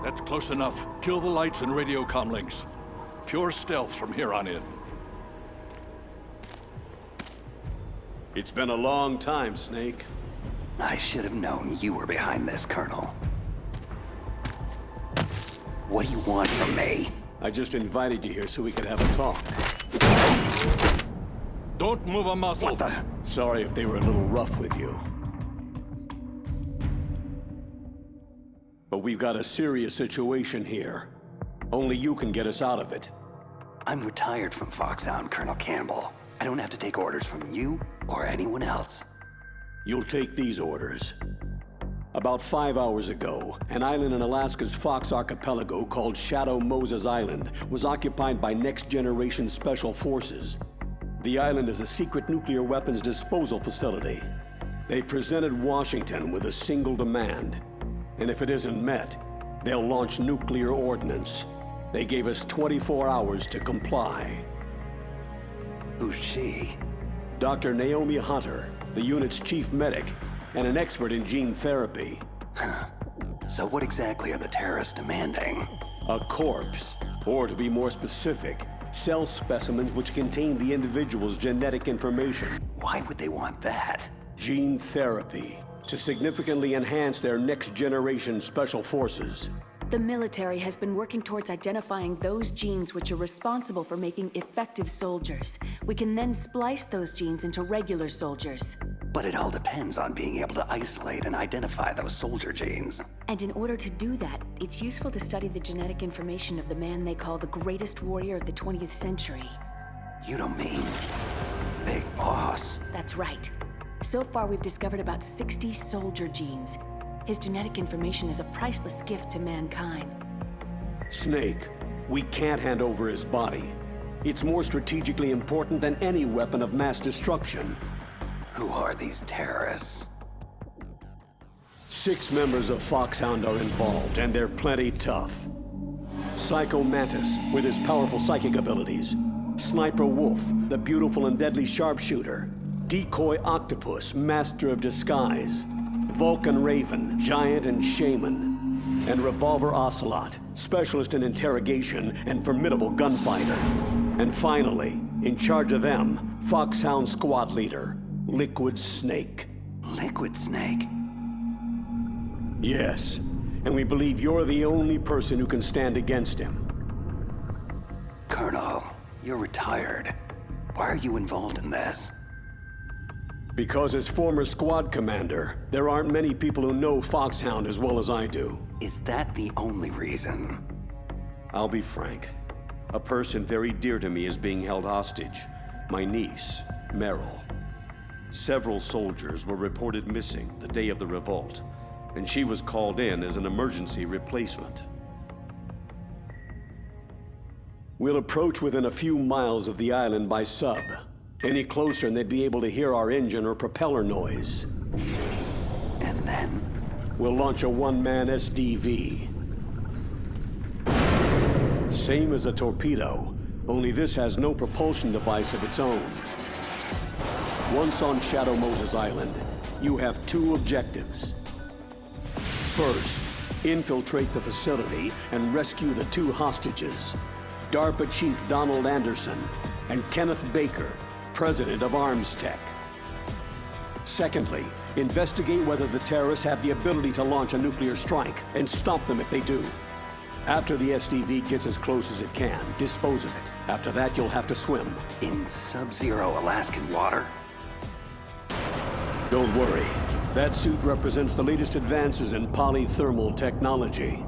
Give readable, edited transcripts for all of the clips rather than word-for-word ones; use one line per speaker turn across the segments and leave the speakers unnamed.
That's close enough. Kill the lights and radio comm links. Pure stealth from here on in.
It's been a long time, Snake.
I should have known you were behind this, Colonel. What do you want from me?
I just invited you here so we could have a talk.
Don't move a muscle.
What the?
Sorry if they were a little rough with you. But we've got a serious situation here. Only you can get us out of it.
I'm retired from Foxhound, Colonel Campbell. I don't have to take orders from you or anyone else.
You'll take these orders. About 5 hours ago, an island in Alaska's Fox Archipelago called Shadow Moses Island was occupied by next-generation special forces. The island is a secret nuclear weapons disposal facility. They've presented Washington with a single demand. And if it isn't met, they'll launch nuclear ordnance. They gave us 24 hours to comply.
Who's she?
Dr. Naomi Hunter, the unit's chief medic, and an expert in gene therapy.
So what exactly are the terrorists demanding?
A corpse, or to be more specific, cell specimens which contain the individual's genetic information.
Why would they want that?
Gene therapy, to significantly enhance their next-generation special forces.
The military has been working towards identifying those genes which are responsible for making effective soldiers. We can then splice those genes into regular soldiers.
But it all depends on being able to isolate and identify those soldier genes.
And in order to do that, it's useful to study the genetic information of the man they call the greatest warrior of the 20th century.
You don't mean Big Boss?
That's right. So far, we've discovered about 60 soldier genes. His genetic information is a priceless gift to mankind.
Snake, we can't hand over his body. It's more strategically important than any weapon of mass destruction.
Who are these terrorists?
6 members of Foxhound are involved, and they're plenty tough. Psycho Mantis, with his powerful psychic abilities. Sniper Wolf, the beautiful and deadly sharpshooter. Decoy Octopus, master of disguise. Vulcan Raven, giant and shaman. And Revolver Ocelot, specialist in interrogation and formidable gunfighter. And finally, in charge of them, Foxhound squad leader, Liquid Snake.
Liquid Snake?
Yes, and we believe you're the only person who can stand against him.
Colonel, you're retired. Why are you involved in this?
Because as former squad commander, there aren't many people who know Foxhound as well as I do.
Is that the only reason?
I'll be frank. A person very dear to me is being held hostage. My niece, Meryl. Several soldiers were reported missing the day of the revolt, and she was called in as an emergency replacement. We'll approach within a few miles of the island by sub. Any closer and they'd be able to hear our engine or propeller noise.
And then?
We'll launch a one-man SDV. Same as a torpedo, only this has no propulsion device of its own. Once on Shadow Moses Island, you have 2 objectives. First, infiltrate the facility and rescue the 2 hostages, DARPA Chief Donald Anderson and Kenneth Baker, President of Arms Tech. Secondly, investigate whether the terrorists have the ability to launch a nuclear strike and stop them if they do. After the SDV gets as close as it can, dispose of it. After that, you'll have to swim.
In sub-zero Alaskan water?
Don't worry. That suit represents the latest advances in polythermal technology.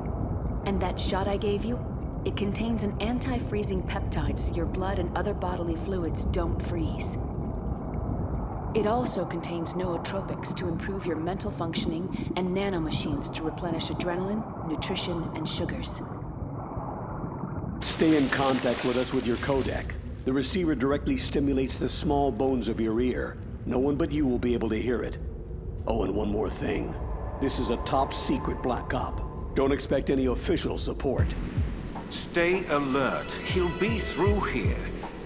And that shot I gave you? It contains an anti-freezing peptide so your blood and other bodily fluids don't freeze. It also contains nootropics to improve your mental functioning and nanomachines to replenish adrenaline, nutrition, and sugars.
Stay in contact with us with your codec. The receiver directly stimulates the small bones of your ear. No one but you will be able to hear it. Oh, and one more thing. This is a top-secret black op. Don't expect any official support.
Stay alert. He'll be through here.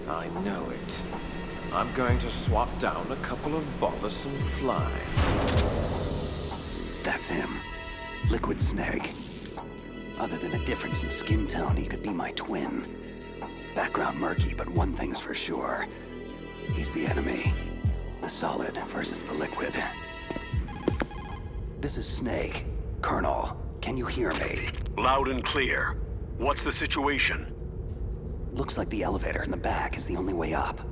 I know it. I'm going to swat down a couple of bothersome flies.
That's him. Liquid Snake. Other than a difference in skin tone, he could be my twin. Background murky, but one thing's for sure. He's the enemy. The solid versus the liquid. This is Snake. Colonel, can you hear me?
Loud and clear. What's the situation?
Looks like the elevator in the back is the only way up.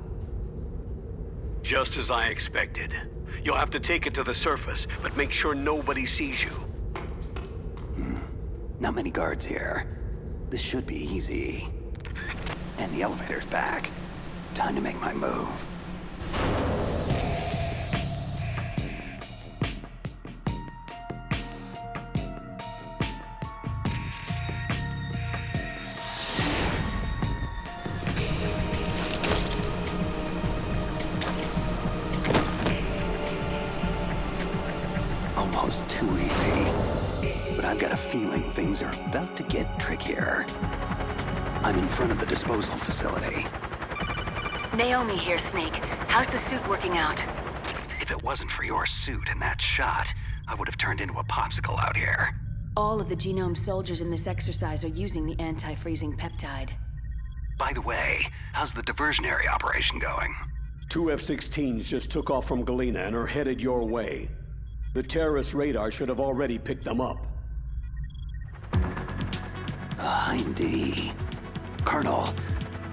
Just as I expected. You'll have to take it to the surface, but make sure nobody sees you.
Not many guards here. This should be easy. And the elevator's back. Time to make my move. Almost too easy. But I've got a feeling things are about to get trickier. I'm in front of the disposal facility.
Naomi here, Snake. How's the suit working out?
If it wasn't for your suit and that shot, I would have turned into a popsicle out here.
All of the genome soldiers in this exercise are using the anti-freezing peptide.
By the way, how's the diversionary operation going?
2 F-16s just took off from Galena and are headed your way. The terrorist radar should have already picked them up.
Hindy. Colonel,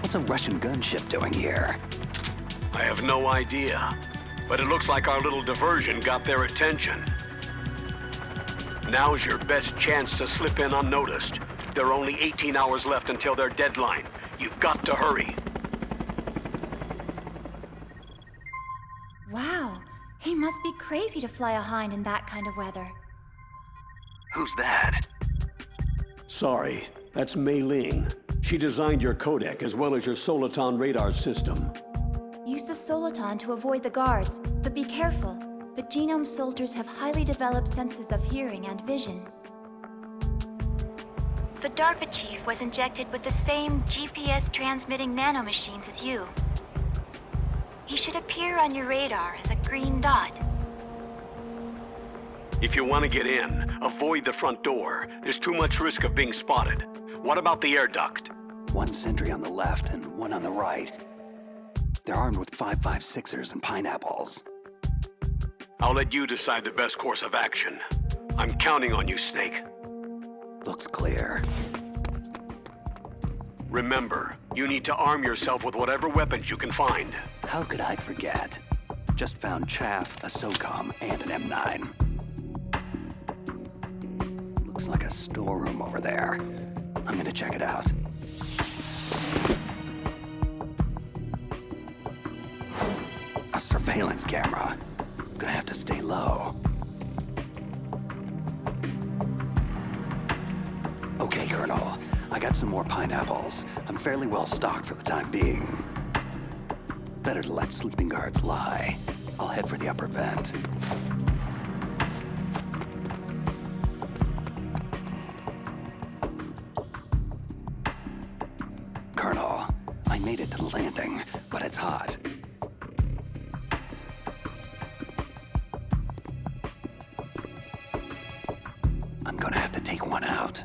what's a Russian gunship doing here?
I have no idea, but it looks like our little diversion got their attention. Now's your best chance to slip in unnoticed. There are only 18 hours left until their deadline. You've got to hurry.
Wow, he must be crazy to fly a hind in that kind of weather.
Who's that?
Sorry, that's Mei Ling. She designed your codec as well as your Soliton radar system.
Use the Soliton to avoid the guards, but be careful. The genome soldiers have highly developed senses of hearing and vision.
The DARPA chief was injected with the same GPS-transmitting nanomachines as you. He should appear on your radar as a green dot.
If you want to get in, avoid the front door. There's too much risk of being spotted. What about the air duct?
One sentry on the left and one on the right. They're armed with 5.56ers and pineapples.
I'll let you decide the best course of action. I'm counting on you, Snake.
Looks clear.
Remember, you need to arm yourself with whatever weapons you can find.
How could I forget? Just found chaff, a SOCOM, and an M9. Looks like a storeroom over there. I'm gonna check it out. A surveillance camera. Gonna have to stay low. Okay, Colonel. I got some more pineapples. I'm fairly well stocked for the time being. Better to let sleeping guards lie. I'll head for the upper vent. Colonel, I made it to the landing, but it's hot. I'm gonna have to take one out.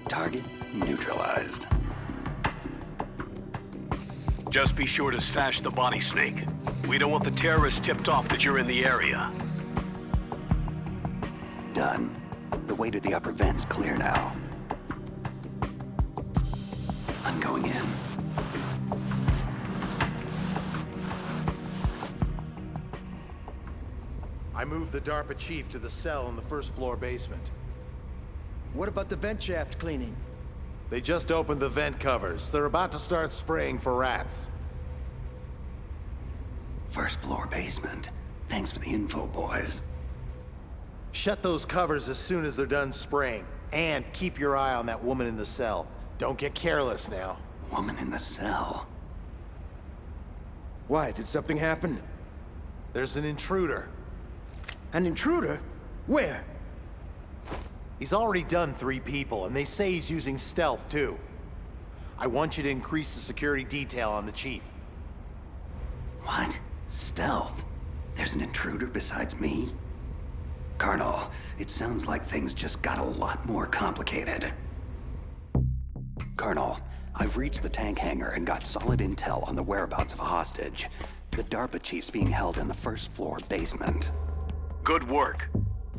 Target neutralized.
Just be sure to stash the body, Snake. We don't want the terrorists tipped off that you're in the area.
Done. The way to the upper vent's clear now. I'm going in.
I moved the DARPA chief to the cell in the first floor basement.
What about the vent shaft cleaning?
They just opened the vent covers. They're about to start spraying for rats.
First floor basement. Thanks for the info, boys.
Shut those covers as soon as they're done spraying. And keep your eye on that woman in the cell. Don't get careless now.
Woman in the cell.
Why, did something happen?
There's an intruder.
An intruder? Where?
He's already done 3 people, and they say he's using stealth, too. I want you to increase the security detail on the chief.
What? Stealth? There's an intruder besides me? Colonel, it sounds like things just got a lot more complicated. Colonel, I've reached the tank hangar and got solid intel on the whereabouts of a hostage. The DARPA chief's being held in the first floor basement.
Good work.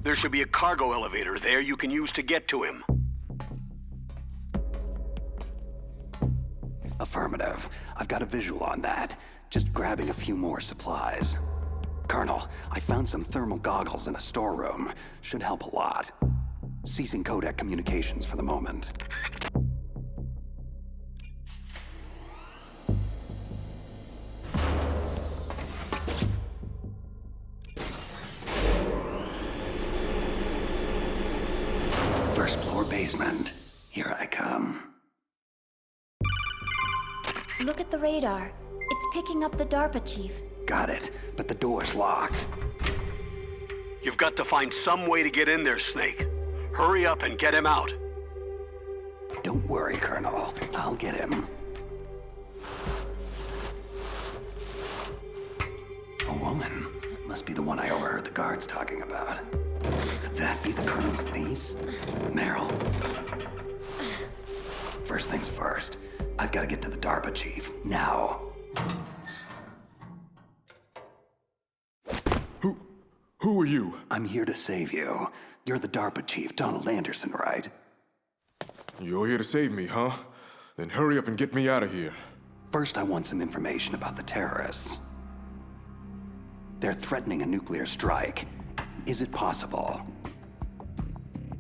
There should be a cargo elevator there you can use to get to him.
Affirmative. I've got a visual on that. Just grabbing a few more supplies. Colonel, I found some thermal goggles in a storeroom. Should help a lot. Ceasing codec communications for the moment. First floor basement. Here I come.
Look at the radar. It's picking up the DARPA chief.
Got it, but the door's locked.
You've got to find some way to get in there, Snake. Hurry up and get him out.
Don't worry, Colonel. I'll get him. A woman. Must be the one I overheard the guards talking about. Could that be the Colonel's niece? Meryl. First things first. I've got to get to the DARPA chief. Now.
Who are you?
I'm here to save you. You're the DARPA chief, Donald Anderson, right?
You're here to save me, huh? Then hurry up and get me out of here.
First, I want some information about the terrorists. They're threatening a nuclear strike. Is it possible?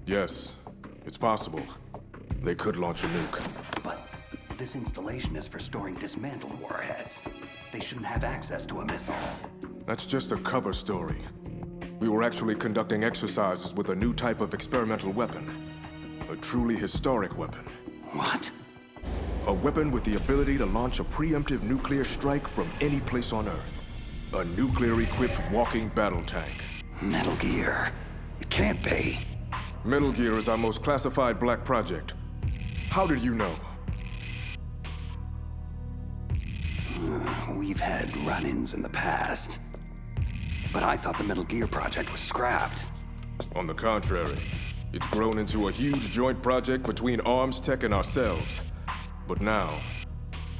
Yes, it's possible. They could launch a nuke.
But this installation is for storing dismantled warheads. They shouldn't have access to a missile.
That's just a cover story. We were actually conducting exercises with a new type of experimental weapon. A truly historic weapon.
What?
A weapon with the ability to launch a preemptive nuclear strike from any place on Earth. A nuclear-equipped walking battle tank.
Metal Gear. It can't be.
Metal Gear is our most classified black project. How did you know?
We've had run-ins in the past. But I thought the Metal Gear project was scrapped.
On the contrary, it's grown into a huge joint project between Arms Tech and ourselves. But now,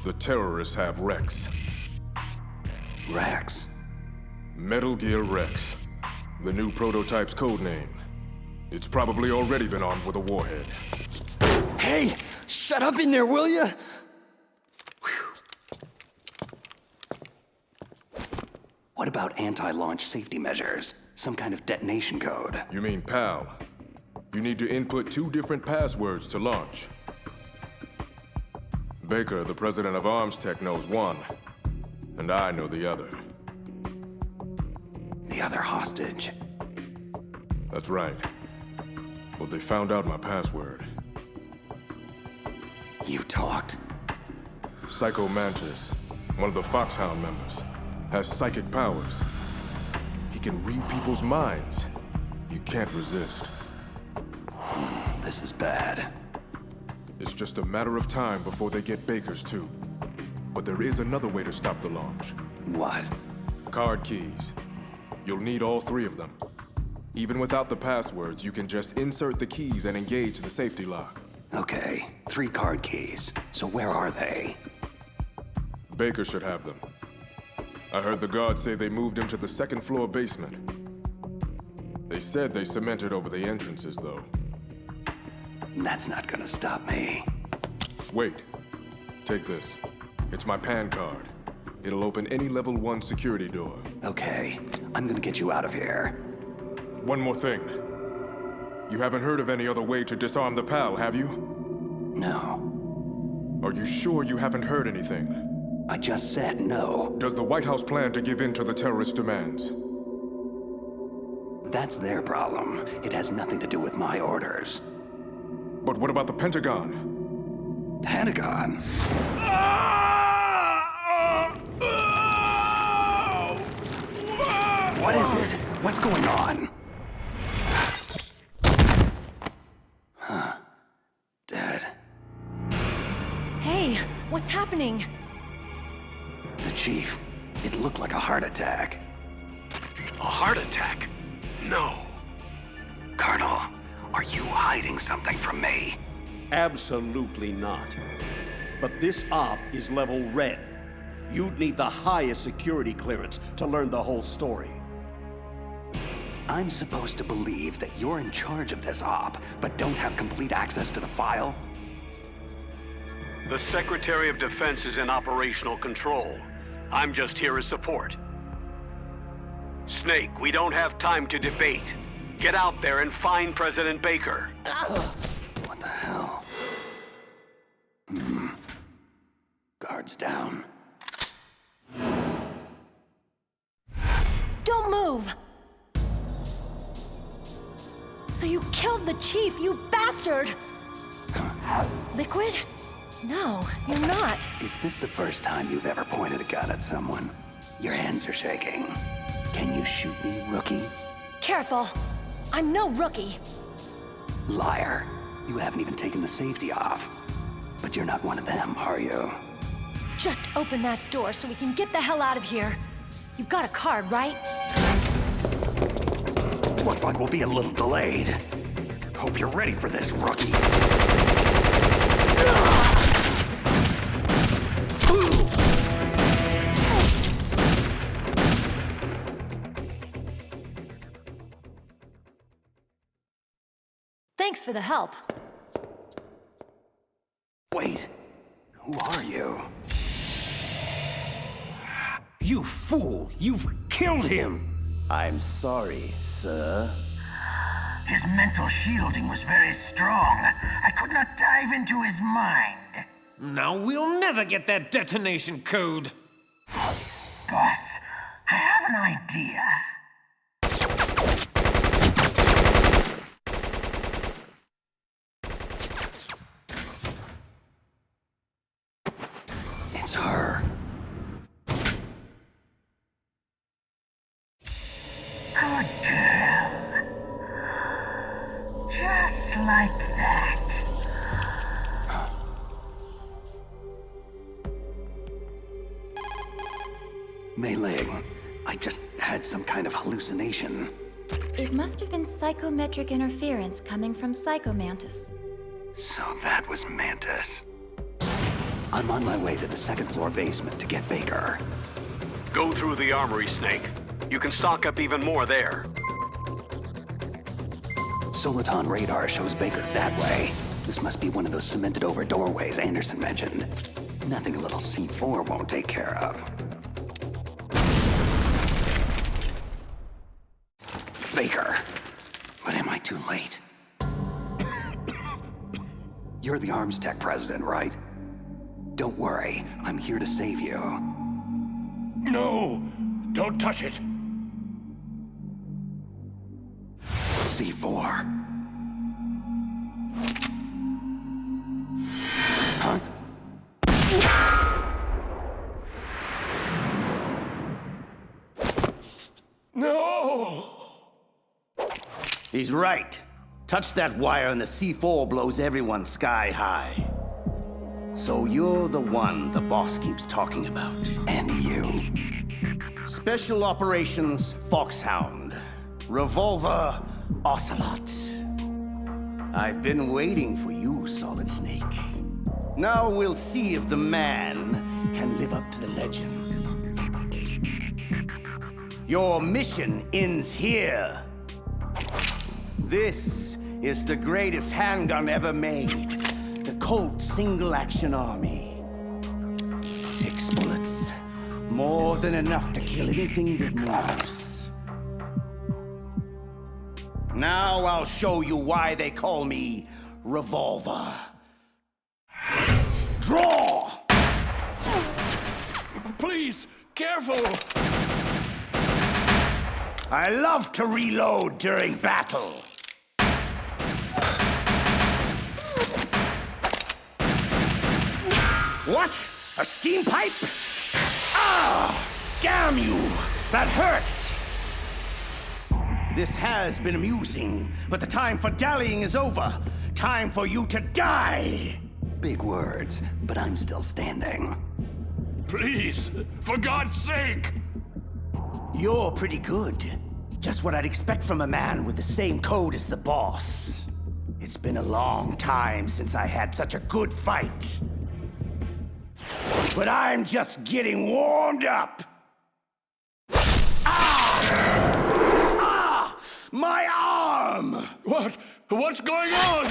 the terrorists have Rex.
Rex?
Metal Gear Rex. The new prototype's code name. It's probably already been armed with a warhead.
Hey! Shut up in there, will ya?
What about anti-launch safety measures? Some kind of detonation code?
You mean PAL? You need to input 2 different passwords to launch. Baker, the president of Arms Tech, knows one, and I know the other.
The other hostage?
That's right. But they found out my password.
You talked?
Psycho Mantis, one of the Foxhound members, has psychic powers. He can read people's minds. You can't resist.
This is bad.
It's just a matter of time before they get Baker's too. But there is another way to stop the launch.
What?
Card keys. You'll need all 3 of them. Even without the passwords, you can just insert the keys and engage the safety lock.
Okay, 3 card keys. So where are they?
Baker should have them. I heard the guards say they moved him to the 2nd floor basement. They said they cemented over the entrances, though.
That's not gonna stop me.
Wait. Take this. It's my PAN card. It'll open any level 1 security door.
Okay, I'm gonna get you out of here.
One more thing. You haven't heard of any other way to disarm the PAL, have you?
No.
Are you sure you haven't heard anything?
I just said no.
Does the White House plan to give in to the terrorist demands?
That's their problem. It has nothing to do with my orders.
But what about the Pentagon?
Pentagon? What is it? What's going on? Huh. Dead.
Hey, what's happening?
The chief. It It looked like a heart attack.
A heart attack? No.
Colonel, are you hiding something from me?
Absolutely not. But this op is level red. You'd need the highest security clearance to learn the whole story.
I'm supposed to believe that you're in charge of this op, but don't have complete access to the file?
The Secretary of Defense is in operational control. I'm just here as support. Snake, we don't have time to debate. Get out there and find President Baker.
What the hell? Guards down.
Don't move! So you killed the chief, you bastard! Liquid? No, you're not.
Is this the first time you've ever pointed a gun at someone? Your hands are shaking. Can you shoot me, rookie?
Careful. I'm no rookie.
Liar. You haven't even taken the safety off. But you're not one of them, are you?
Just open that door so we can get the hell out of here. You've got a card, right?
Looks like we'll be a little delayed. Hope you're ready for this, rookie.
Thanks for the help.
Wait, who are you?
You fool! You've killed him!
I'm sorry, sir.
His mental shielding was very strong. I could not dive into his mind.
Now we'll never get that detonation code.
Boss, I have an idea.
It's her.
Good girl. Just like that.
Mei-Ling, I just had some kind of hallucination.
It must have been psychometric interference coming from Psycho Mantis.
So that was Mantis. I'm on my way to the second floor basement to get Baker.
Go through the armory, Snake. You can stock up even more there.
Soliton radar shows Baker that way. This must be one of those cemented over doorways Anderson mentioned. Nothing a little C4 won't take care of. Baker. But am I too late? You're the arms tech president, right? Don't worry, I'm here to save you.
No! Don't touch it!
C4. Huh?
No!
He's right. Touch that wire and the C4 blows everyone sky high. So you're the one the boss keeps talking about.
And you.
Special Operations Foxhound. Revolver Ocelot. I've been waiting for you, Solid Snake. Now we'll see if the man can live up to the legend. Your mission ends here. This is the greatest handgun ever made. The Colt Single Action Army. 6 bullets. More than enough to kill anything that moves. Now I'll show you why they call me Revolver. Draw!
Please, careful!
I love to reload during battle. What? A steam pipe? Ah! Damn you! That hurts! This has been amusing, but the time for dallying is over. Time for you to die!
Big words, but I'm still standing.
Please, for God's sake!
You're pretty good. Just what I'd expect from a man with the same code as the boss. It's been a long time since I had such a good fight. But I'm just getting warmed up. Ah! My arm!
What's going on?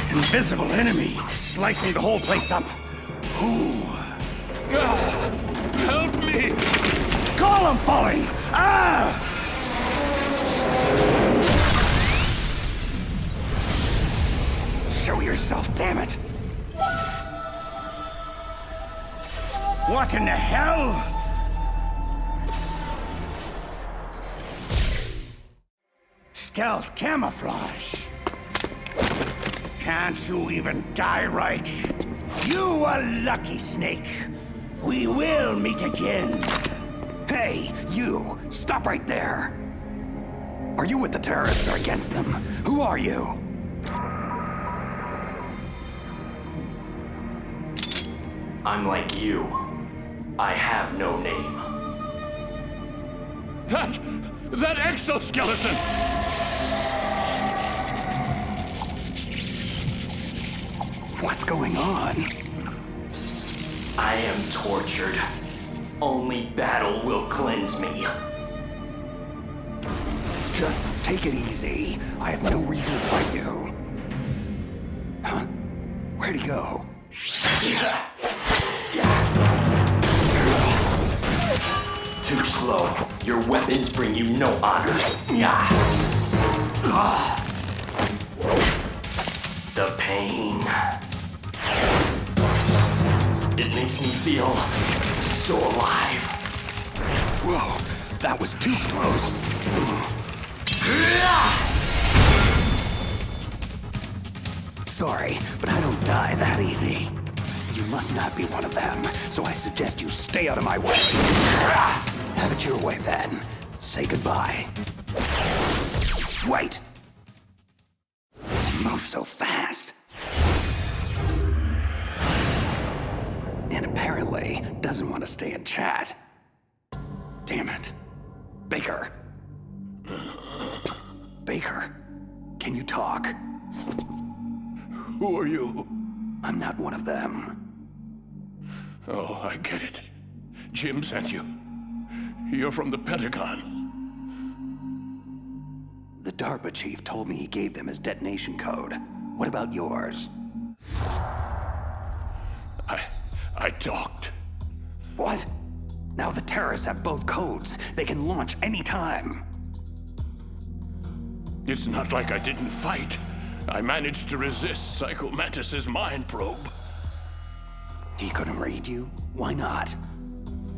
Invisible enemy, slicing the whole place up. Ooh.
Help me!
Column falling! Ah! Show yourself, damn it! What in the hell? Stealth camouflage. Can't you even die right? You a lucky snake. We will meet again.
Hey, you! Stop right there! Are you with the terrorists or against them? Who are you?
I'm like you. I have no name.
That exoskeleton!
What's going on?
I am tortured. Only battle will cleanse me.
Just take it easy. I have no reason to fight you. Huh? Where'd he go?
Too slow. Your weapons bring you no honor. The pain. It makes me feel so alive.
Whoa, that was too close. Sorry, but I don't die that easy. You must not be one of them, so I suggest you stay out of my way. Have it your way then. Say goodbye. Wait! Move so fast. And apparently doesn't want to stay and chat. Damn it. Baker. Baker, can you talk?
Who are you?
I'm not one of them.
Oh, I get it. Jim sent you. You're from the Pentagon.
The DARPA chief told me he gave them his detonation code. What about yours?
I talked.
What? Now the terrorists have both codes. They can launch any time.
It's not like I didn't fight. I managed to resist Psycho Mantis's mind probe.
He couldn't read you? Why not?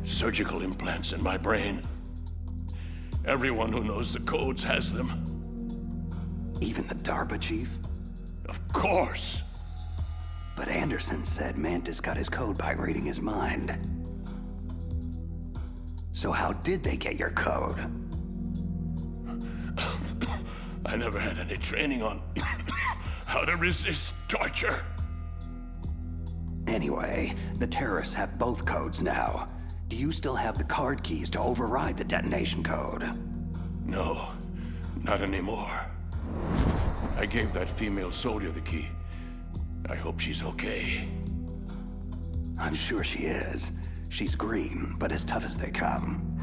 Surgical implants in my brain. Everyone who knows the codes has them.
Even the DARPA chief?
Of course.
But Anderson said Mantis got his code by reading his mind. So how did they get your code?
I never had any training on how to resist torture.
Anyway, the terrorists have both codes now. Do you still have the card keys to override the detonation code?
No, not anymore. I gave that female soldier the key. I hope she's okay.
I'm sure she is. She's green, but as tough as they come.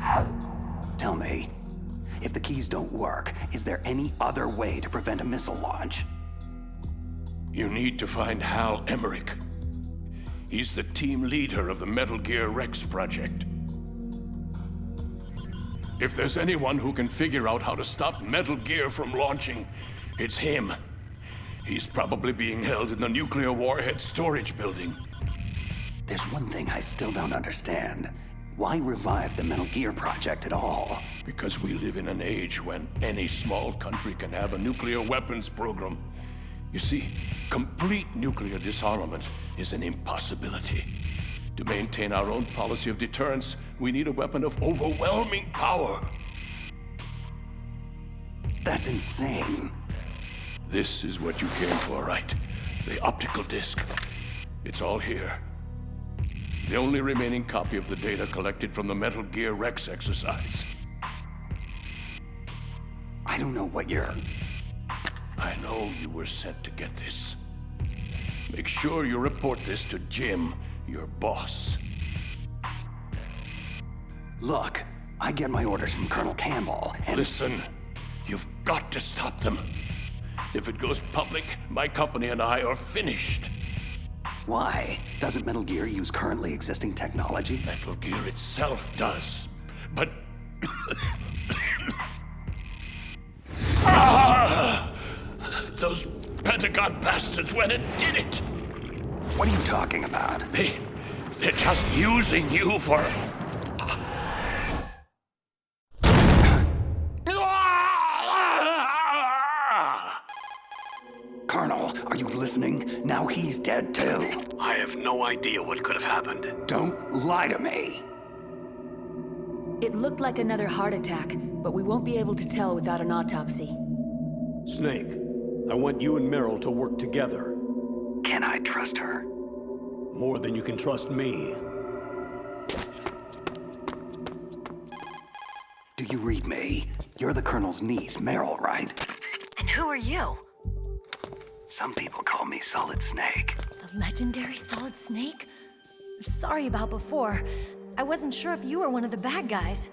Tell me, if the keys don't work, is there any other way to prevent a missile launch?
You need to find Hal Emmerich. He's the team leader of the Metal Gear Rex project. If there's anyone who can figure out how to stop Metal Gear from launching, it's him. He's probably being held in the nuclear warhead storage building.
There's one thing I still don't understand. Why revive the Metal Gear project at all?
Because we live in an age when any small country can have a nuclear weapons program. You see, complete nuclear disarmament is an impossibility. To maintain our own policy of deterrence, we need a weapon of overwhelming power.
That's insane.
This is what you came for, right? The optical disc. It's all here. The only remaining copy of the data collected from the Metal Gear Rex exercise.
I don't know what you're...
I know you were sent to get this. Make sure you report this to Jim, your boss.
Look, I get my orders from Colonel Campbell, and...
Listen, you've got to stop them. If it goes public, my company and I are finished.
Why? Doesn't Metal Gear use currently existing technology?
Metal Gear itself does, but... Those Pentagon bastards went and did it!
What are you talking about?
They're just using you for...
Colonel, are you listening? Now he's dead too.
I have no idea what could have happened.
Don't lie to me.
It looked like another heart attack, but we won't be able to tell without an autopsy.
Snake, I want you and Meryl to work together.
Can I trust her?
More than you can trust me.
Do you read me? You're the Colonel's niece, Meryl, right?
And who are you?
Some people call me Solid Snake.
The legendary Solid Snake? Sorry about before. I wasn't sure if you were one of the bad guys.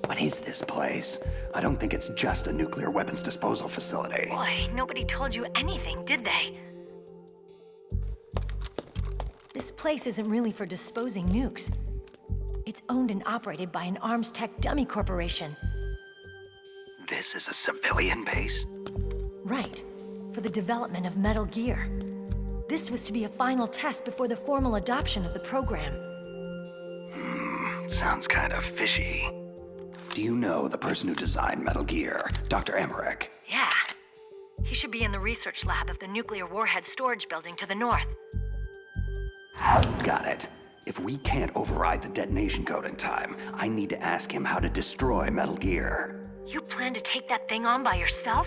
What is this place? I don't think it's just a nuclear weapons disposal facility.
Boy, nobody told you anything, did they?
This place isn't really for disposing nukes. It's owned and operated by an arms tech dummy corporation.
This is a civilian base?
Right. For the development of Metal Gear. This was to be a final test before the formal adoption of the program.
Sounds kind of fishy. Do you know the person who designed Metal Gear, Dr. Emmerich?
Yeah. He should be in the research lab of the nuclear warhead storage building to the north.
Got it. If we can't override the detonation code in time, I need to ask him how to destroy Metal Gear.
You plan to take that thing on by yourself?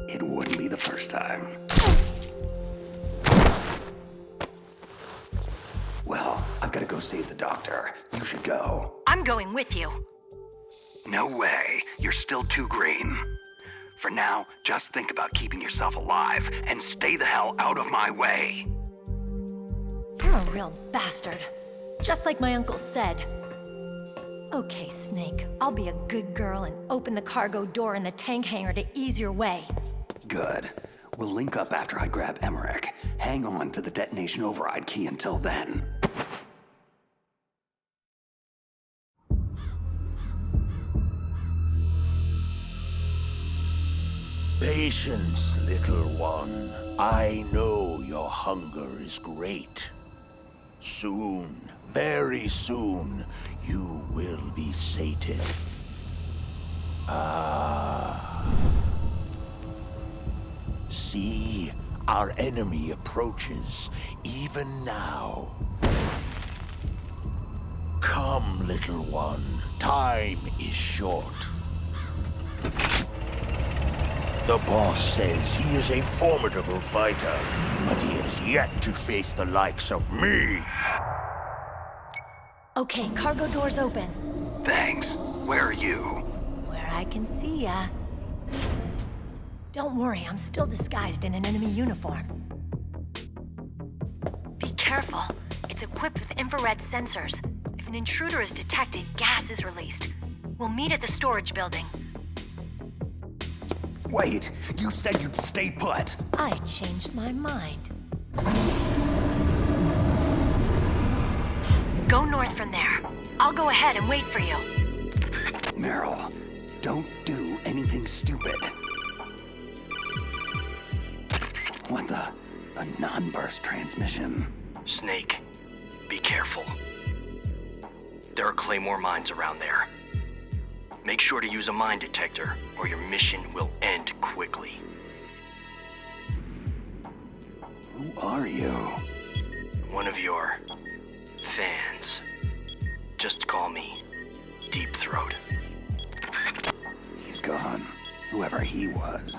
It wouldn't be the first time. Well, I've got to go save the doctor. You should go.
I'm going with you.
No way. You're still too green. For now, just think about keeping yourself alive and stay the hell out of my way.
You're a real bastard. Just like my uncle said. Okay, Snake. I'll be a good girl and open the cargo door in the tank hangar to ease your way.
Good. We'll link up after I grab Emmerich. Hang on to the detonation override key until then.
Patience, little one. I know your hunger is great. Soon, very soon, you will be sated. See, our enemy approaches, even now. Come, little one. Time is short. The boss says he is a formidable fighter, but he has yet to face the likes of me.
Okay, cargo door's open.
Thanks. Where are you?
Where I can see ya. Don't worry, I'm still disguised in an enemy uniform.
Be careful. It's equipped with infrared sensors. If an intruder is detected, gas is released. We'll meet at the storage building.
Wait, you said you'd stay put.
I changed my mind.
Go north from there. I'll go ahead and wait for you.
Meryl, don't do anything stupid. What the? A non-burst transmission.
Snake, be careful. There are Claymore mines around there. Make sure to use a mine detector, or your mission will end quickly.
Who are you?
One of your fans. Just call me Deep Throat.
He's gone. Whoever he was.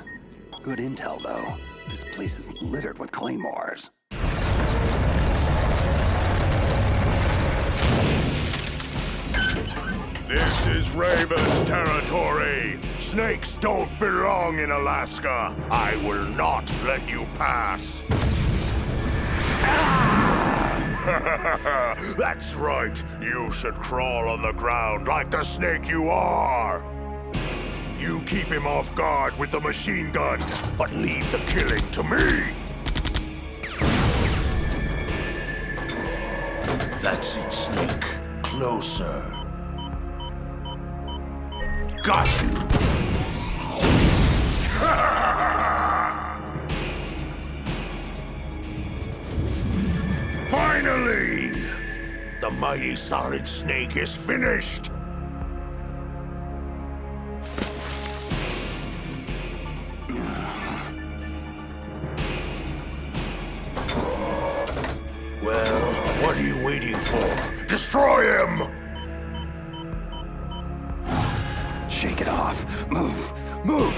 Good intel, though. This place is littered with claymores.
This is Raven's territory. Snakes don't belong in Alaska. I will not let you pass. That's right. You should crawl on the ground like the snake you are. You keep him off guard with the machine gun, but leave the killing to me. That's it, Snake. Closer. Got you. Finally! The mighty Solid Snake is finished! Well, what are you waiting for? Destroy him!
Shake it off. Move! Move!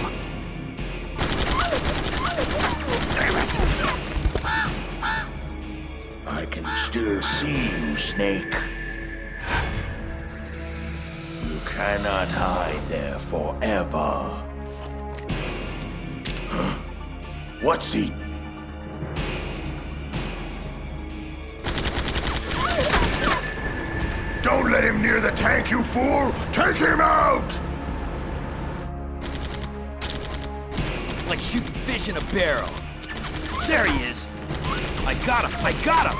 Damn it!
I can still see you, Snake. You cannot hide there forever. Huh? What's he? Don't let him near the tank, you fool! Take him out!
Like shooting fish in a barrel. There he is! I got him! I got him!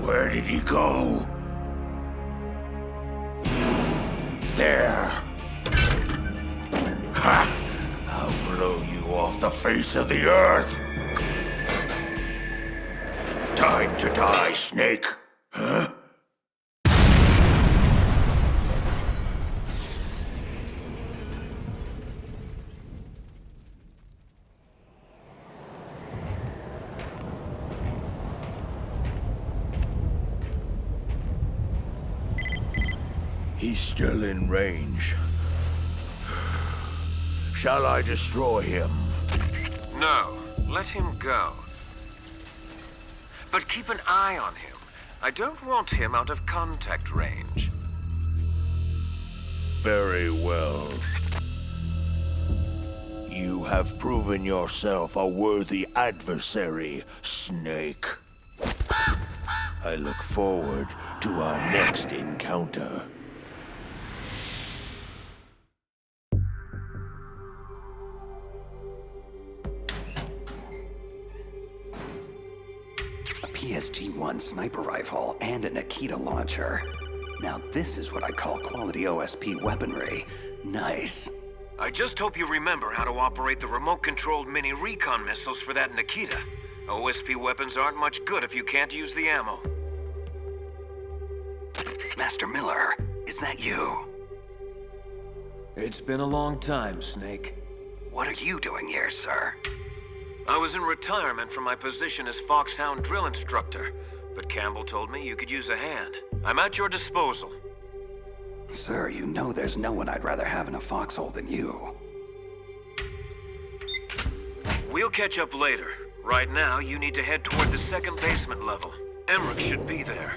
Where did he go? There. Ha! I'll blow you off the face of the earth. Time to die, Snake. Huh? He's still in range. Shall I destroy him?
No, let him go. But keep an eye on him. I don't want him out of contact range.
Very well. You have proven yourself a worthy adversary, Snake. I look forward to our next encounter.
PSG-1 sniper rifle and a Nikita launcher. Now this is what I call quality OSP weaponry. Nice.
I just hope you remember how to operate the remote-controlled mini recon missiles for that Nikita. OSP weapons aren't much good if you can't use the ammo.
Master Miller, is that you?
It's been a long time, Snake.
What are you doing here, sir?
I was in retirement from my position as Foxhound drill instructor, but Campbell told me you could use a hand. I'm at your disposal.
Sir, you know there's no one I'd rather have in a foxhole than you.
We'll catch up later. Right now, you need to head toward the second basement level. Emmerich should be there.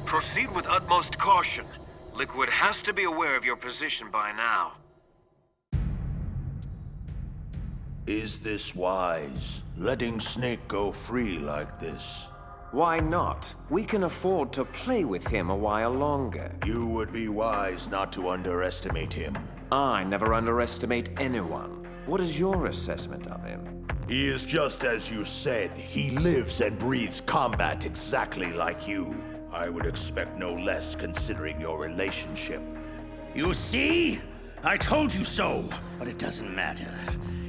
Proceed with utmost caution. Liquid has to be aware of your position by now.
Is this wise? Letting Snake go free like this?
Why not? We can afford to play with him a while longer.
You would be wise not to underestimate him.
I never underestimate anyone. What is your assessment of him?
He is just as you said. He lives and breathes combat exactly like you. I would expect no less considering your relationship.
You see? I told you so, but it doesn't matter.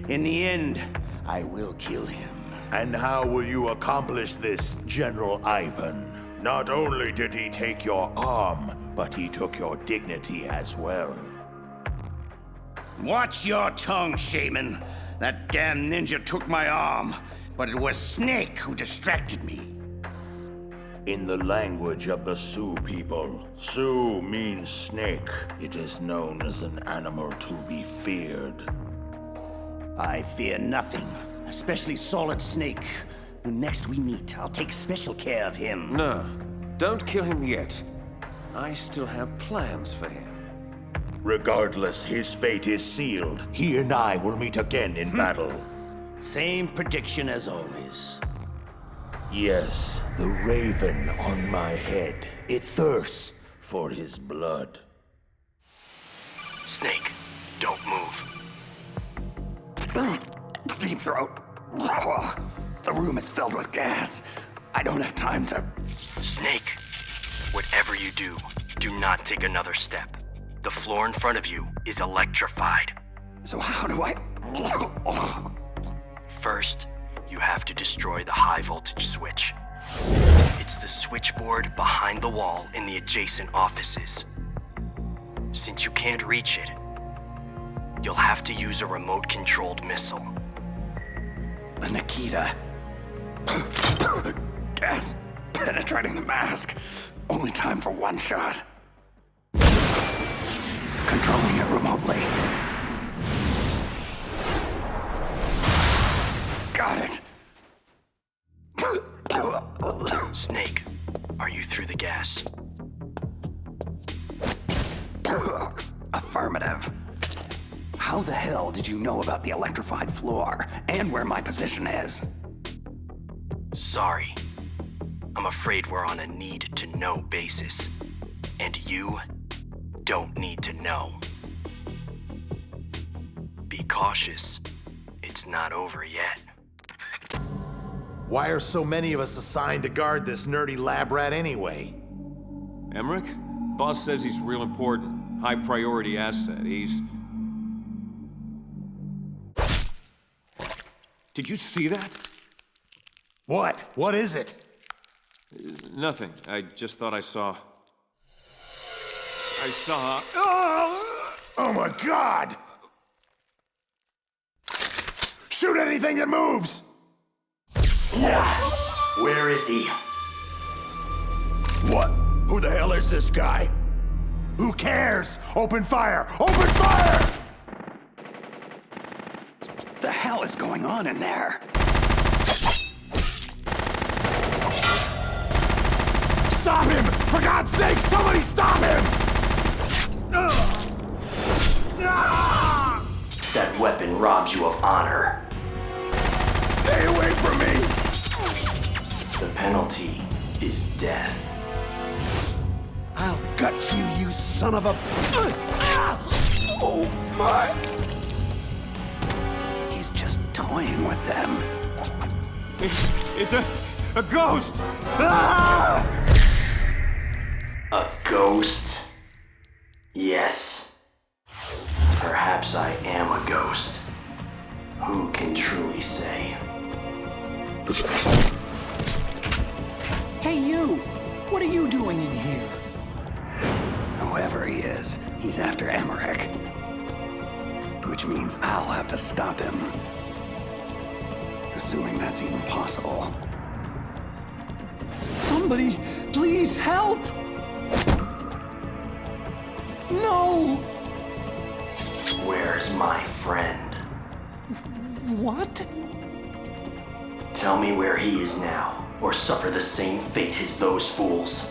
In the end, I will kill him.
And how will you accomplish this, General Ivan? Not only did he take your arm, but he took your dignity as well.
Watch your tongue, Shaman. That damn ninja took my arm, but it was Snake who distracted me.
In the language of the Sioux people, Sioux means snake. It is known as an animal to be feared.
I fear nothing, especially Solid Snake. When next we meet, I'll take special care of him.
No, don't kill him yet. I still have plans for him.
Regardless, his fate is sealed. He and I will meet again in battle.
Same prediction as always.
Yes, the raven on my head. It thirsts for his blood.
Snake, don't move.
Deep throat. The room is filled with gas. I don't have time to...
Snake, whatever you do not take another step. The floor in front of you is electrified.
So how do I...
First, you have to destroy the high voltage switch. It's the switchboard behind the wall in the adjacent offices. Since you can't reach it, you'll have to use a remote-controlled missile.
The Nikita. Gas penetrating the mask. Only time for one shot. Controlling it remotely. Got it.
Snake, are you through the gas?
Affirmative. How the hell did you know about the electrified floor and where my position is?
Sorry. I'm afraid we're on a need-to-know basis. And you don't need to know. Be cautious. It's not over yet.
Why are so many of us assigned to guard this nerdy lab rat anyway?
Emmerich? Boss says he's real important. High priority asset. He's... Did you see that?
What? What is it?
Nothing. I just thought I saw...
Oh my God! Shoot anything that moves!
Yeah. Where is he?
What? Who the hell is this guy?
Who cares? Open fire! Open fire!
The hell is going on in there?
Stop him! For God's sake, somebody stop him!
That weapon robs you of honor.
Stay away from me!
The penalty is death.
I'll gut you, you son of a... Oh, my...
He's just toying with them.
It's a ghost!
A ghost? Yes. Perhaps I am a ghost. Who can truly say?
Hey, you! What are you doing in here?
Whoever he is, he's after Emmerich. Which means I'll have to stop him. Assuming that's even possible.
Somebody, please help! No!
Where's my friend?
What?
Tell me where he is now, or suffer the same fate as those fools.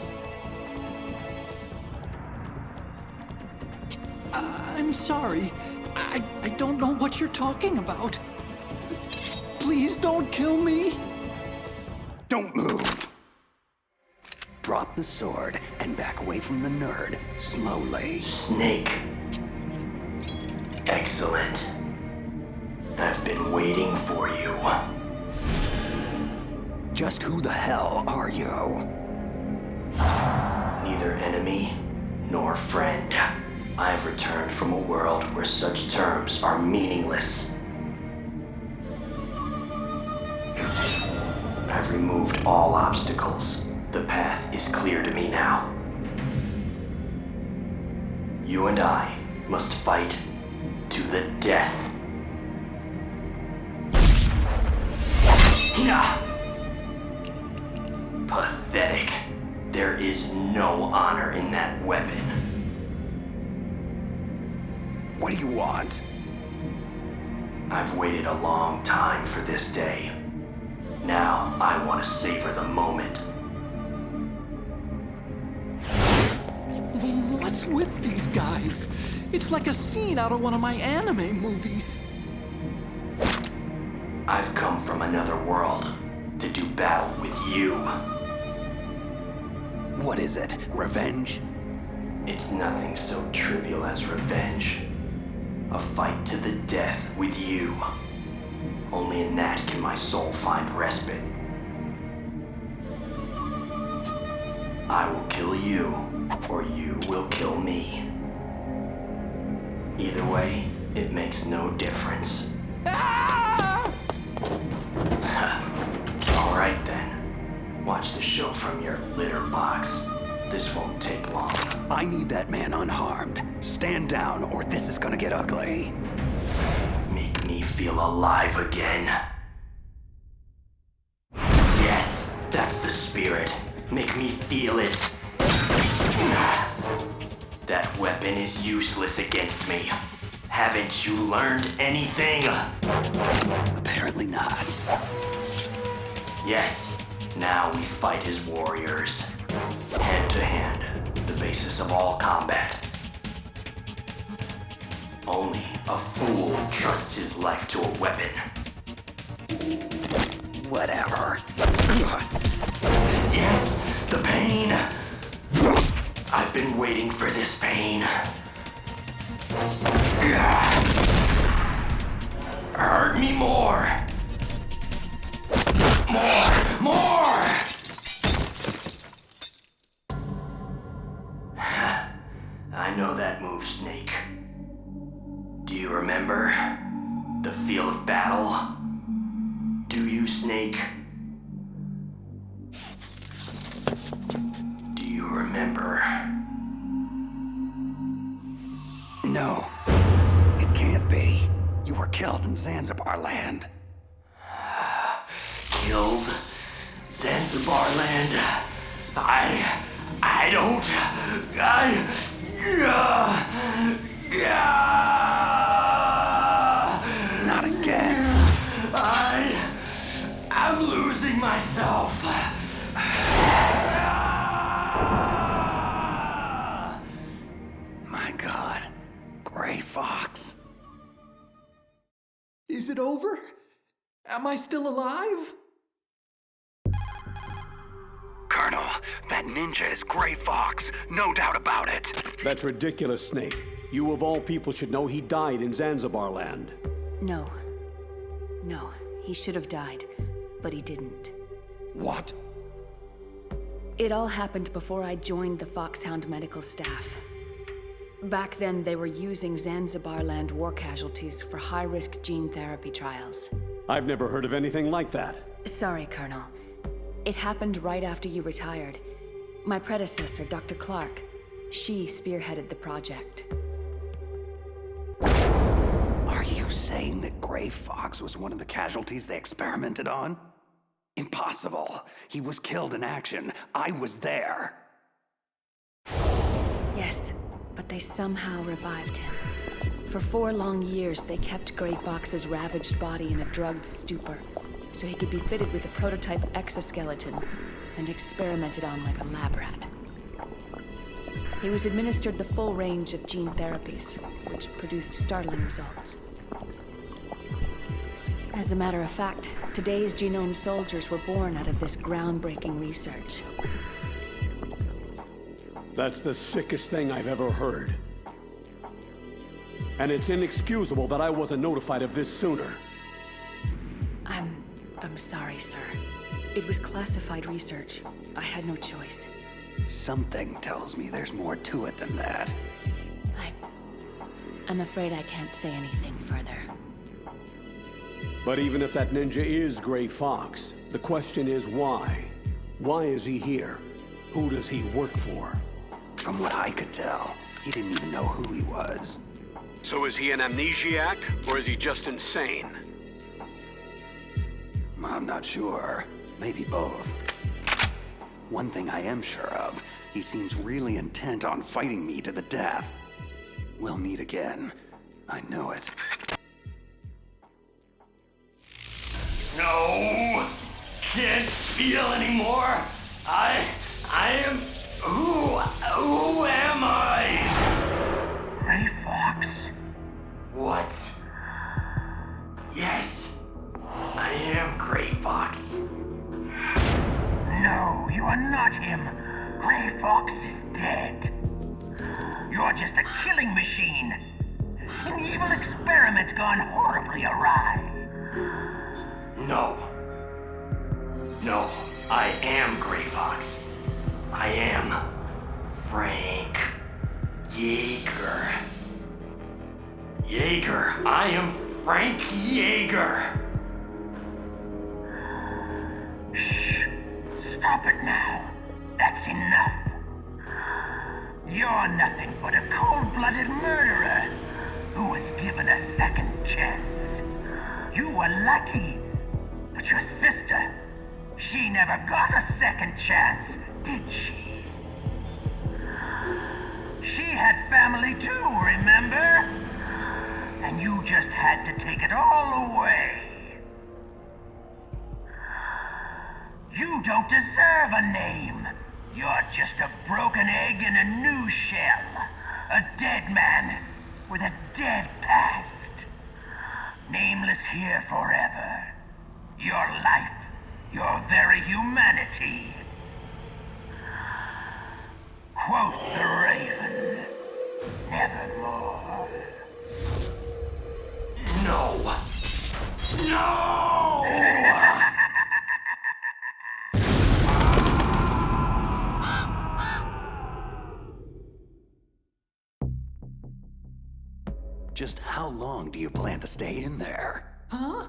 I'm sorry. I don't know what you're talking about. Please don't kill me.
Don't move. Drop the sword and back away from the nerd, slowly.
Snake. Excellent. I've been waiting for you.
Just who the hell are you?
Neither enemy nor friend. I've returned from a world where such terms are meaningless. I've removed all obstacles. The path is clear to me now. You and I must fight to the death. Yeah. Pathetic. There is no honor in that weapon.
What do you want?
I've waited a long time for this day. Now, now, I want to savor the moment.
What's with these guys? It's like a scene out of one of my anime movies.
I've come from another world to do battle with you.
What is it? Revenge?
It's nothing so trivial as revenge. A fight to the death with you. Only in that can my soul find respite. I will kill you, or you will kill me. Either way, it makes no difference. Alright then. Watch the show from your litter box. This won't take long.
I need that man unharmed. Stand down, or this is gonna get ugly.
Make me feel alive again. Yes, that's the spirit. Make me feel it. That weapon is useless against me. Haven't you learned anything?
Apparently not.
Yes, now we fight as warriors. Hand to hand, the basis of all combat. Only a fool trusts his life to a weapon.
Whatever.
Yes, the pain. I've been waiting for this pain. Hurt me more. More! I know that move, Snake. Do you remember? The feel of battle? Do you, Snake? Do you remember?
No. It can't be. You were killed in Zanzibar land.
Killed? Zanzibar land? I don't...
Not again.
I'm losing myself.
My God. Gray Fox.
Is it over? Am I still alive?
Colonel, that ninja is Gray Fox. No doubt about it.
That's ridiculous, Snake. You of all people should know he died in Zanzibar land.
No, he should have died, but he didn't.
What?
It all happened before I joined the Foxhound medical staff. Back then, they were using Zanzibar land war casualties for high-risk gene therapy trials.
I've never heard of anything like that.
Sorry, Colonel. It happened right after you retired. My predecessor, Dr. Clark, she spearheaded the project.
Are you saying that Gray Fox was one of the casualties they experimented on? Impossible. He was killed in action. I was there.
Yes, but they somehow revived him. For 4 long years, they kept Gray Fox's ravaged body in a drugged stupor, so he could be fitted with a prototype exoskeleton and experimented on like a lab rat. He was administered the full range of gene therapies, which produced startling results. As a matter of fact, today's genome soldiers were born out of this groundbreaking research.
That's the sickest thing I've ever heard. And it's inexcusable that I wasn't notified of this sooner.
I'm sorry, sir. It was classified research. I had no choice.
Something tells me there's more to it than that.
I'm afraid I can't say anything further.
But even if that ninja is Gray Fox, the question is why? Why is he here? Who does he work for?
From what I could tell, he didn't even know who he was.
So is he an amnesiac, or is he just insane?
I'm not sure. Maybe both. One thing I am sure of, he seems really intent on fighting me to the death. We'll meet again. I know it.
No!
can't feel anymore. I am... Who am I?
Gray Fox?
What? Yes, I am Gray Fox.
No, you are not him. Gray Fox is dead. You're just a killing machine. An evil experiment gone horribly awry.
No. No, I am Gray Fox. I am Frank Yeager. Yeager. I am Frank Yeager.
Shh. Stop it now. That's enough. You're nothing but a cold-blooded murderer who was given a second chance. You were lucky, but your sister, she never got a second chance, did she? She had family too, remember? And you just had to take it all away. You don't deserve a name. You're just a broken egg in a new shell. A dead man with a dead past. Nameless here forever. Your life, your very humanity. Quote the Raven. Nevermore.
No. No!
Just how long do you plan to stay in there?
Huh?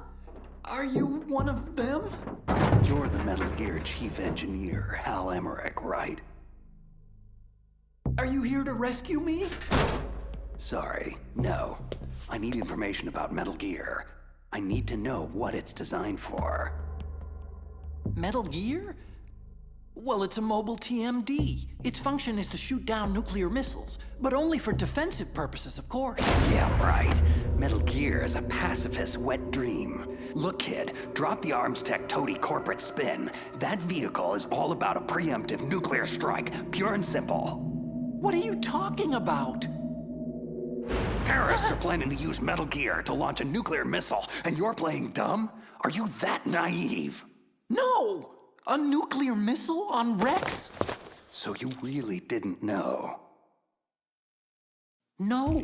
Are you one of them?
You're the Metal Gear chief engineer, Hal Emmerich, right?
Are you here to rescue me?
Sorry, no. I need information about Metal Gear. I need to know what it's designed for.
Metal Gear? Well, it's a mobile TMD. Its function is to shoot down nuclear missiles, but only for defensive purposes, of course.
Yeah, right. Metal Gear is a pacifist wet dream. Look, kid, drop the arms tech toady corporate spin. That vehicle is all about a preemptive nuclear strike, pure and simple.
What are you talking about?
Terrorists are planning to use Metal Gear to launch a nuclear missile, and you're playing dumb? Are you that naive?
No! A nuclear missile on Rex?
So you really didn't know?
No.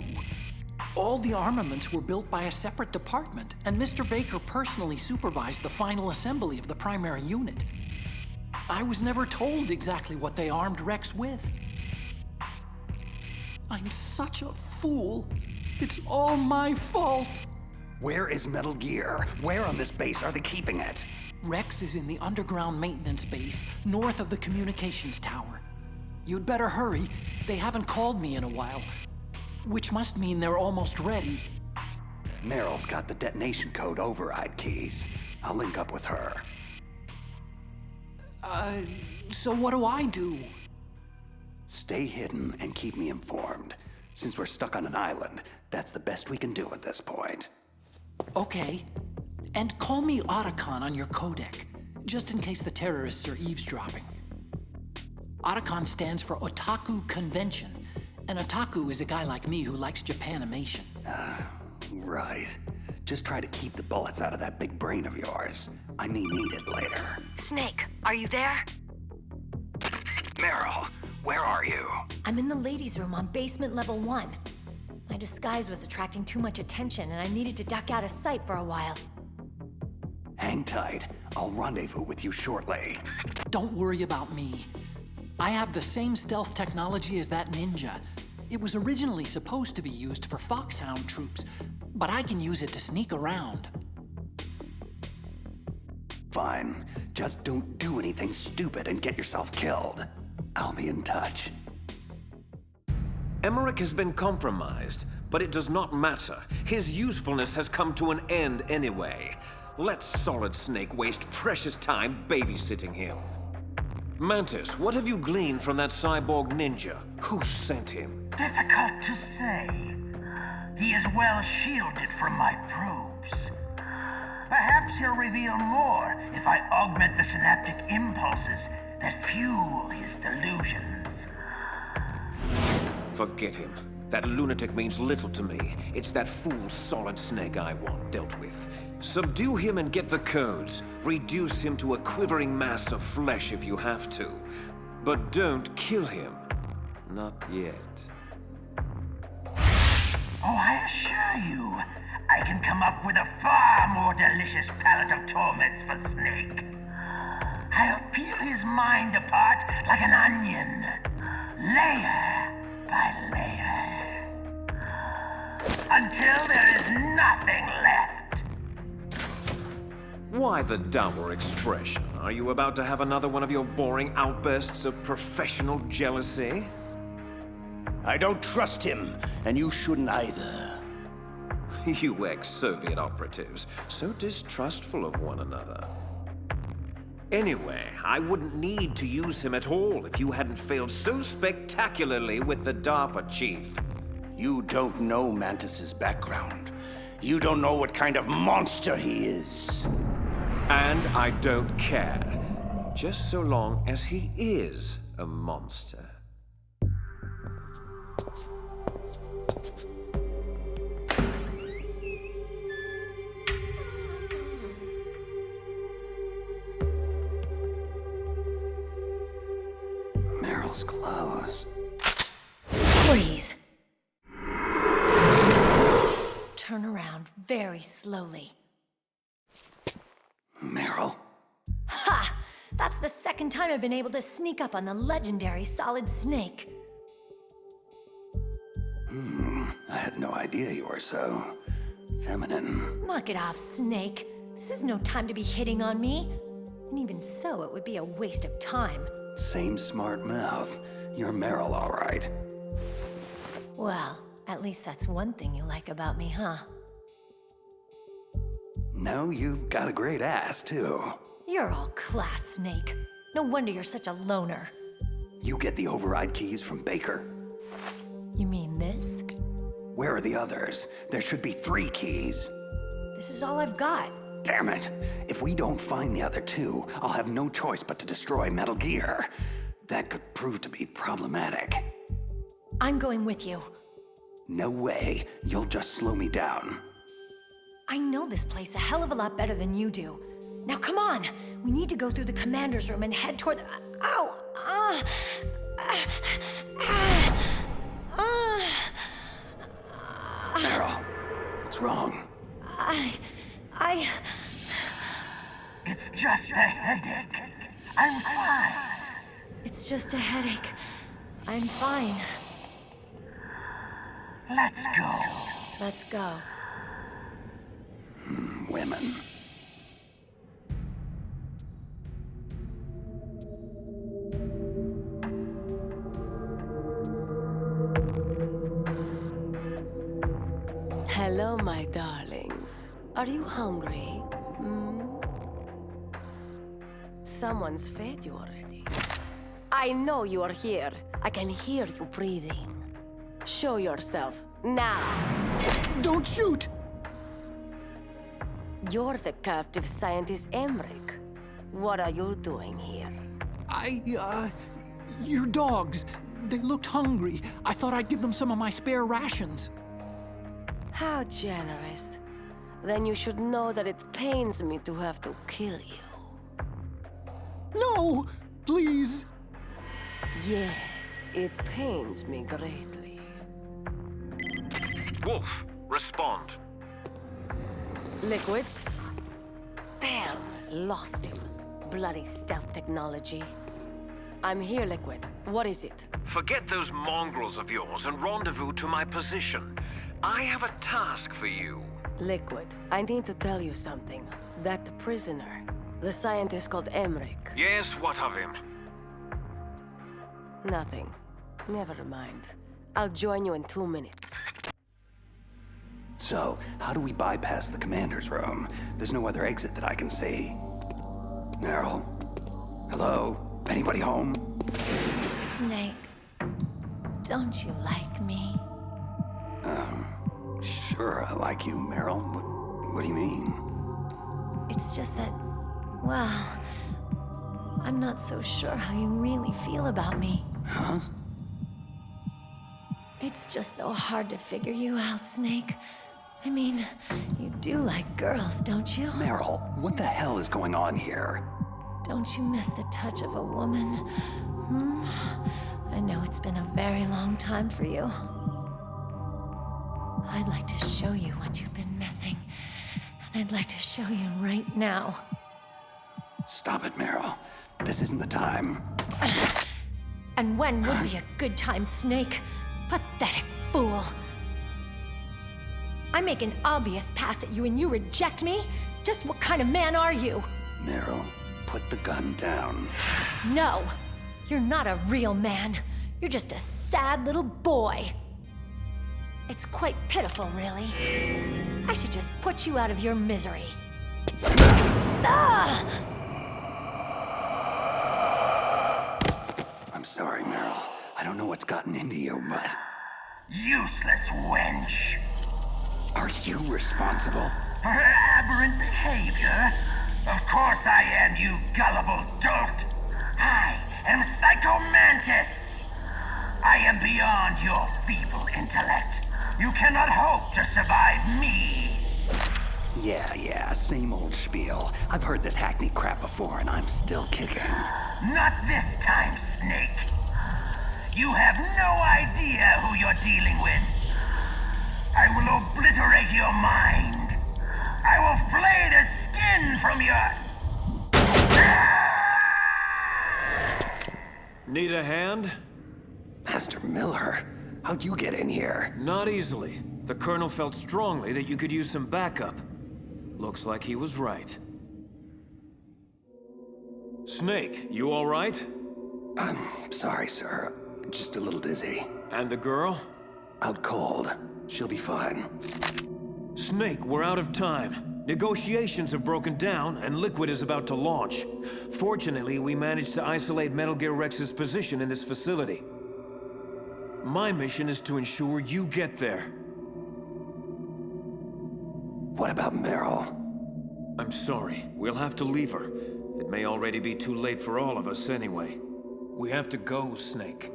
All the armaments were built by a separate department, and Mr. Baker personally supervised the final assembly of the primary unit. I was never told exactly what they armed Rex with. I'm such a fool. It's all my fault.
Where is Metal Gear? Where on this base are they keeping it?
Rex is in the underground maintenance base, north of the communications tower. You'd better hurry. They haven't called me in a while. Which must mean they're almost ready.
Meryl's got the detonation code override keys. I'll link up with her.
So what do I do?
Stay hidden and keep me informed. Since we're stuck on an island, that's the best we can do at this point.
Okay. And call me Otacon on your codec, just in case the terrorists are eavesdropping. Otacon stands for Otaku Convention, and Otaku is a guy like me who likes Japanimation.
Right. Just try to keep the bullets out of that big brain of yours. I may need it later.
Snake, are you there?
Meryl, where are you?
I'm in the ladies' room on basement level 1. My disguise was attracting too much attention, and I needed to duck out of sight for a while.
Hang tight. I'll rendezvous with you shortly.
Don't worry about me. I have the same stealth technology as that ninja. It was originally supposed to be used for foxhound troops, but I can use it to sneak around.
Fine. Just don't do anything stupid and get yourself killed. I'll be in touch.
Emmerich has been compromised, but it does not matter. His usefulness has come to an end anyway. Let Solid Snake waste precious time babysitting him. Mantis, what have you gleaned from that cyborg ninja? Who sent him?
Difficult to say. He is well shielded from my probes. Perhaps he'll reveal more if I augment the synaptic impulses that fuel his delusions.
Forget him. That lunatic means little to me. It's that fool Solid Snake I want dealt with. Subdue him and get the codes. Reduce him to a quivering mass of flesh if you have to. But don't kill him. Not yet.
Oh, I assure you, I can come up with a far more delicious palette of torments for Snake. I'll peel his mind apart like an onion, layer by layer, until there is nothing left.
Why the dour expression? Are you about to have another one of your boring outbursts of professional jealousy?
I don't trust him, and you shouldn't either.
You ex-Soviet operatives, so distrustful of one another. Anyway, I wouldn't need to use him at all if you hadn't failed so spectacularly with the DARPA chief.
You don't know Mantis's background. You don't know what kind of monster he is.
And I don't care. Just so long as he is a monster.
Meryl's clothes.
Freeze. Turn around very slowly.
Meryl?
Ha! That's the second time I've been able to sneak up on the legendary Solid Snake.
I had no idea you were so feminine.
Knock it off, Snake. This is no time to be hitting on me. And even so, it would be a waste of time.
Same smart mouth. You're Meryl, all right.
Well, at least that's one thing you like about me, huh?
No, you've got a great ass, too.
You're all class, Snake. No wonder you're such a loner.
You get the override keys from Baker.
You mean this?
Where are the others? There should be 3 keys.
This is all I've got.
Damn it! If we don't find the other 2, I'll have no choice but to destroy Metal Gear. That could prove to be problematic.
I'm going with you.
No way. You'll just slow me down.
I know this place a hell of a lot better than you do. Now come on! We need to go through the commander's room and head toward the... Ow!
Meryl, what's wrong?
It's just a headache. I'm fine.
It's just a headache. I'm fine.
Let's go.
Let's go.
Women.
Hello, my darlings. Are you hungry? Someone's fed you already. I know you are here. I can hear you breathing. Show yourself, now.
Don't shoot!
You're the captive scientist Emmerich. What are you doing here?
Your dogs. They looked hungry. I thought I'd give them some of my spare rations.
How generous. Then you should know that it pains me to have to kill you.
No! Please!
Yes, it pains me greatly.
Wolf, respond.
Liquid? Damn, lost him. Bloody stealth technology. I'm here, Liquid. What is it?
Forget those mongrels of yours and rendezvous to my position. I have a task for you.
Liquid, I need to tell you something. That prisoner, the scientist called Emmerich.
Yes, what of him?
Nothing. Never mind. I'll join you in 2 minutes.
So, how do we bypass the commander's room? There's no other exit that I can see. Meryl? Hello? Anybody home?
Snake, don't you like me?
Sure, I like you, Meryl. What do you mean?
It's just that, well, I'm not so sure how you really feel about me.
Huh?
It's just so hard to figure you out, Snake. I mean, you do like girls, don't you?
Meryl, what the hell is going on here?
Don't you miss the touch of a woman? Hmm? I know it's been a very long time for you. I'd like to show you what you've been missing. And I'd like to show you right now.
Stop it, Meryl. This isn't the time.
And when would be a good time, Snake? Pathetic fool. I make an obvious pass at you and you reject me? Just what kind of man are you?
Meryl, put the gun down.
No, you're not a real man. You're just a sad little boy. It's quite pitiful, really. I should just put you out of your misery. Ah!
I'm sorry, Meryl. I don't know what's gotten into you, but...
Useless wench.
Are you responsible?
For her aberrant behavior? Of course I am, you gullible dolt. I am Psycho Mantis. I am beyond your feeble intellect. You cannot hope to survive me.
Yeah, same old spiel. I've heard this hackneyed crap before, and I'm still kicking.
Not this time, Snake. You have no idea who you're dealing with. I will obliterate your mind. I will flay the skin from your...
Need a hand?
Master Miller, how'd you get in here?
Not easily. The Colonel felt strongly that you could use some backup. Looks like he was right. Snake, you all right?
I'm sorry, sir. Just a little dizzy.
And the girl?
Out cold. She'll be fine.
Snake, we're out of time. Negotiations have broken down, and Liquid is about to launch. Fortunately, we managed to isolate Metal Gear Rex's position in this facility. My mission is to ensure you get there.
What about Meryl?
I'm sorry. We'll have to leave her. It may already be too late for all of us anyway. We have to go, Snake.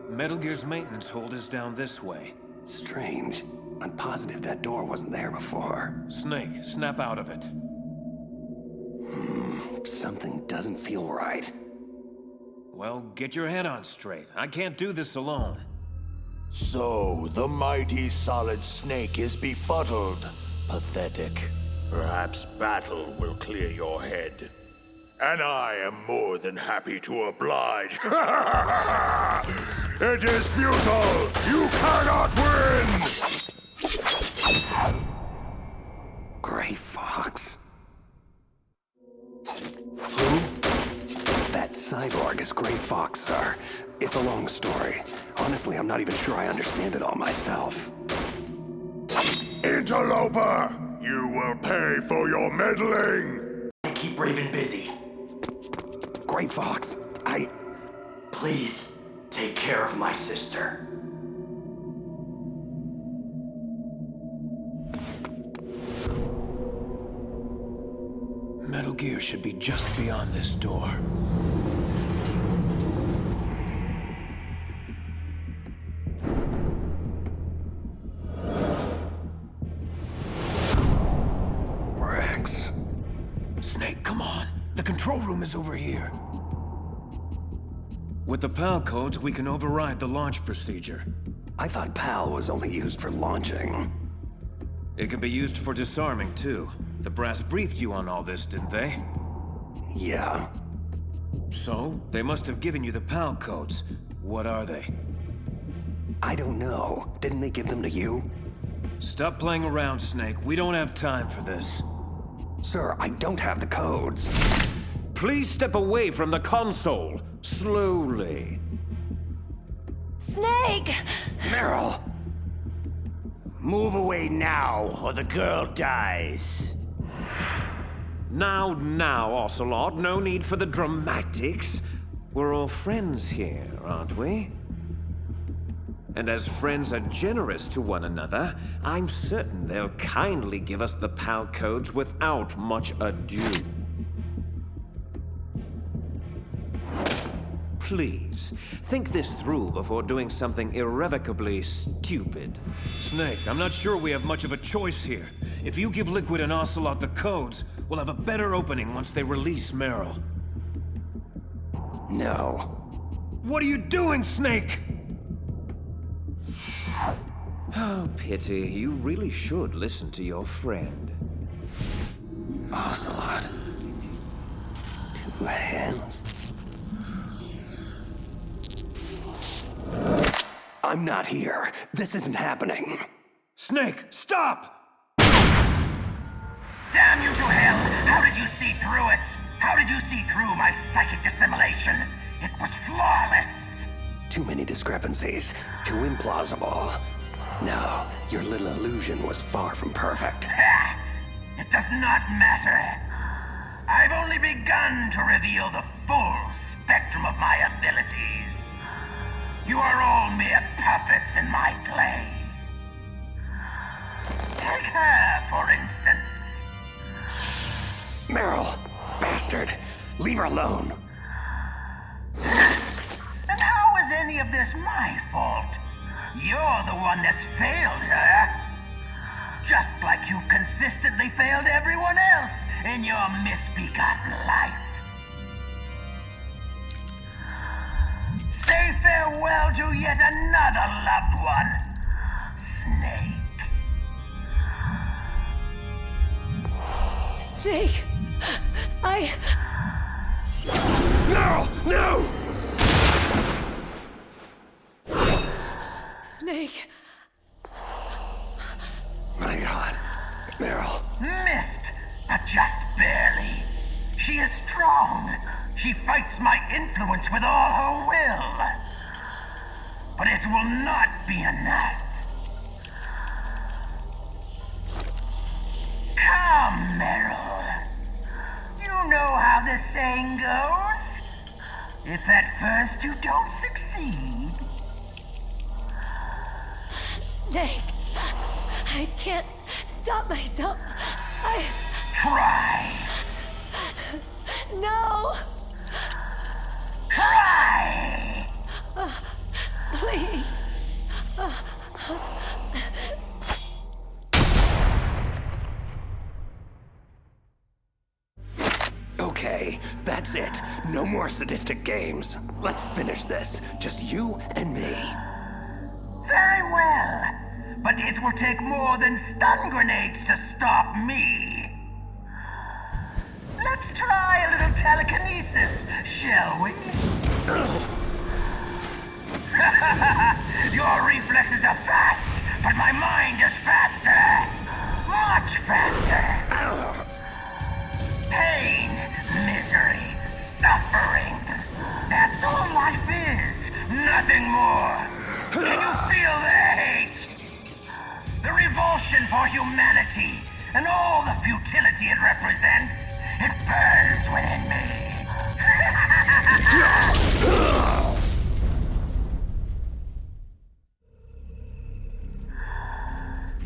Metal Gear's maintenance hold is down this way.
Strange. I'm positive that door wasn't there before.
Snake, snap out of it.
Something doesn't feel right.
Well, get your head on straight. I can't do this alone.
So, the mighty Solid Snake is befuddled. Pathetic. Perhaps battle will clear your head. And I am more than happy to oblige. It is futile! You cannot win!
Gray Fox. Who? That cyborg is Gray Fox, sir. It's a long story. Honestly, I'm not even sure I understand it all myself.
Interloper! You will pay for your meddling!
Keep Raven busy.
Gray Fox,
Please, take care of my sister.
Metal Gear should be just beyond this door.
Rex.
Snake, come on. The control room is over here. With the PAL codes, we can override the launch procedure.
I thought PAL was only used for launching.
It can be used for disarming, too. The brass briefed you on all this, didn't they?
Yeah.
So, they must have given you the PAL codes. What are they?
I don't know. Didn't they give them to you?
Stop playing around, Snake. We don't have time for this.
Sir, I don't have the codes.
Please step away from the console. Slowly.
Snake!
Meryl! Move away now, or the girl dies.
Now, Ocelot. No need for the dramatics. We're all friends here, aren't we? And as friends are generous to one another, I'm certain they'll kindly give us the PAL codes without much ado. Please, think this through before doing something irrevocably stupid.
Snake, I'm not sure we have much of a choice here. If you give Liquid and Ocelot the codes, we'll have a better opening once they release Meryl.
No.
What are you doing, Snake?
Oh, pity. You really should listen to your friend.
Ocelot. 2 hands. I'm not here. This isn't happening.
Snake, stop!
Damn you to hell! How did you see through it? How did you see through my psychic assimilation? It was flawless!
Too many discrepancies. Too implausible. No, your little illusion was far from perfect.
Ha! It does not matter. I've only begun to reveal the full spectrum of my abilities. You are all mere puppets in my play. Take her, for instance.
Meryl, bastard, leave her alone.
And how is any of this my fault? You're the one that's failed her. Just like you've consistently failed everyone else in your misbegotten life. Say farewell to yet another loved one, Snake.
Snake,
No! No!
Snake.
My God, Meryl.
Missed, but just barely. She is strong. She fights my influence with all her will. But it will not be enough. Come, Meryl. You know how the saying goes. If at first you don't succeed.
Snake, I can't stop myself.
Try.
No!
Try!
Please.
Okay, that's it. No more sadistic games. Let's finish this. Just you and me.
Very well. But it will take more than stun grenades to stop me. Let's try a little telekinesis, shall we? Your reflexes are fast, but my mind is faster. Much faster. Pain, misery, suffering. That's all life is. Nothing more. Can you feel the hate? The revulsion for humanity and all the futility it represents. It burns within me.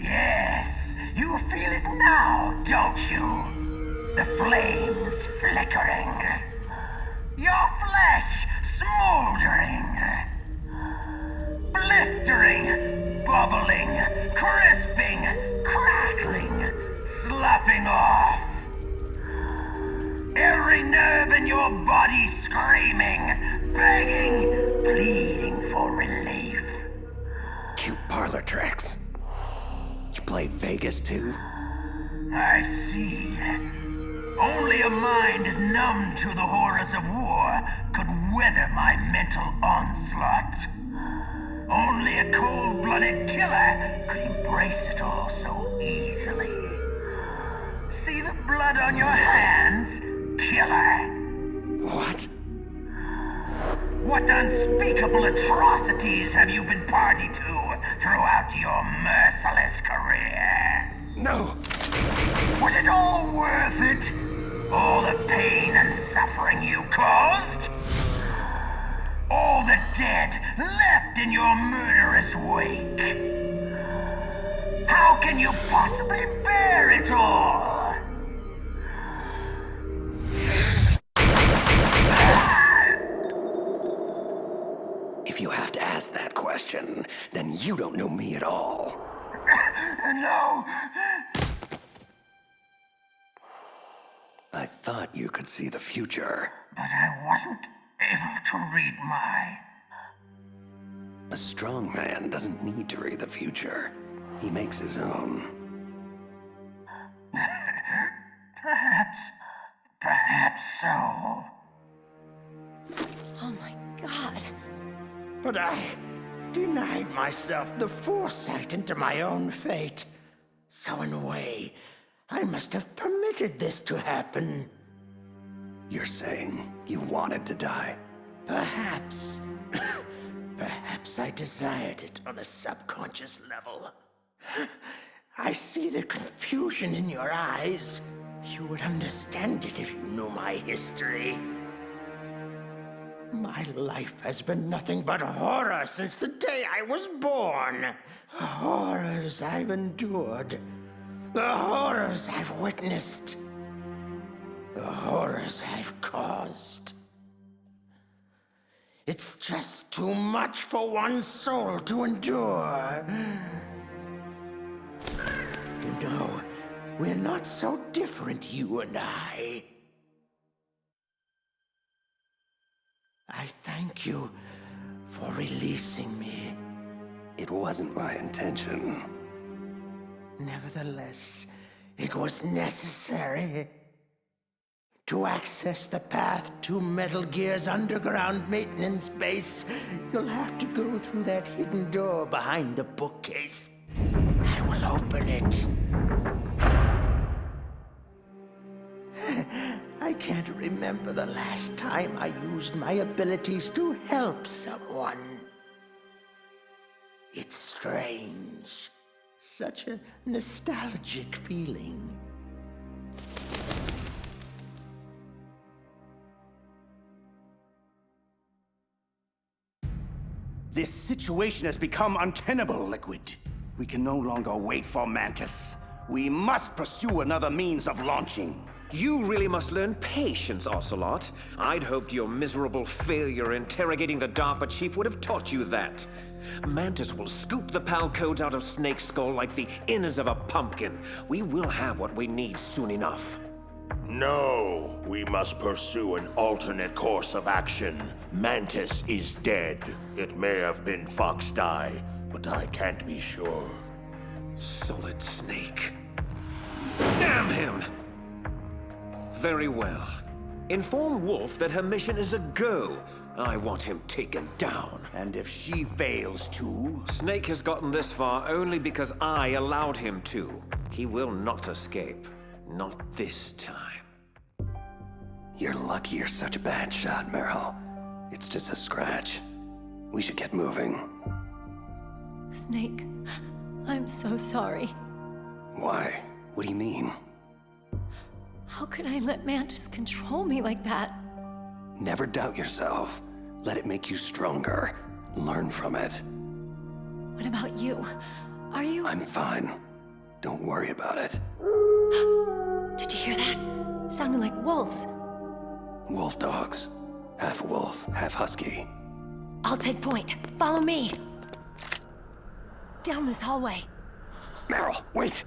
Yes, you feel it now, don't you? The flames flickering. Your flesh smoldering. Blistering, bubbling, crisping, crackling, sloughing off. Every nerve in your body screaming, begging, pleading for relief.
Cute parlor tricks. You play Vegas too?
I see. Only a mind numb to the horrors of war could weather my mental onslaught. Only a cold-blooded killer could embrace it all so easily. See the blood on your hands, killer?
What?
What unspeakable atrocities have you been party to throughout your merciless career?
No!
Was it all worth it? All the pain and suffering you caused? All the dead left in your murderous wake. How can you possibly bear it all?
If you have to ask that question, then you don't know me at all.
No.
I thought you could see the future.
But I wasn't able to read mine.
A strong man doesn't need to read the future. He makes his own.
Perhaps so.
Oh my God.
But I denied myself the foresight into my own fate. So in a way, I must have permitted this to happen.
You're saying you wanted to die?
Perhaps. Perhaps I desired it on a subconscious level. I see the confusion in your eyes. You would understand it if you knew my history. My life has been nothing but horror since the day I was born. Horrors I've endured. The horrors I've witnessed. The horrors I've caused. It's just too much for one soul to endure. You know, we're not so different, you and I. I thank you for releasing me.
It wasn't my intention.
Nevertheless, it was necessary. To access the path to Metal Gear's underground maintenance base, you'll have to go through that hidden door behind the bookcase. I will open it. I can't remember the last time I used my abilities to help someone. It's strange. Such a nostalgic feeling.
This situation has become untenable, Liquid. We can no longer wait for Mantis. We must pursue another means of launching.
You really must learn patience, Ocelot. I'd hoped your miserable failure interrogating the DARPA chief would have taught you that. Mantis will scoop the PAL codes out of Snake's skull like the innards of a pumpkin. We will have what we need soon enough.
No, we must pursue an alternate course of action. Mantis is dead. It may have been Fox Die, but I can't be sure.
Solid Snake. Damn him! Very well. Inform Wolf that her mission is a go. I want him taken down.
And if she fails to?
Snake has gotten this far only because I allowed him to. He will not escape. Not this time.
You're lucky you're such a bad shot, Meryl. It's just a scratch. We should get moving.
Snake, I'm so sorry.
Why? What do you mean?
How could I let Mantis control me like that?
Never doubt yourself. Let it make you stronger. Learn from it.
What about you? Are you...
I'm fine. Don't worry about it.
Did you hear that? Sounded like wolves.
Wolf dogs. Half wolf, half husky.
I'll take point. Follow me. Down this hallway.
Meryl, wait!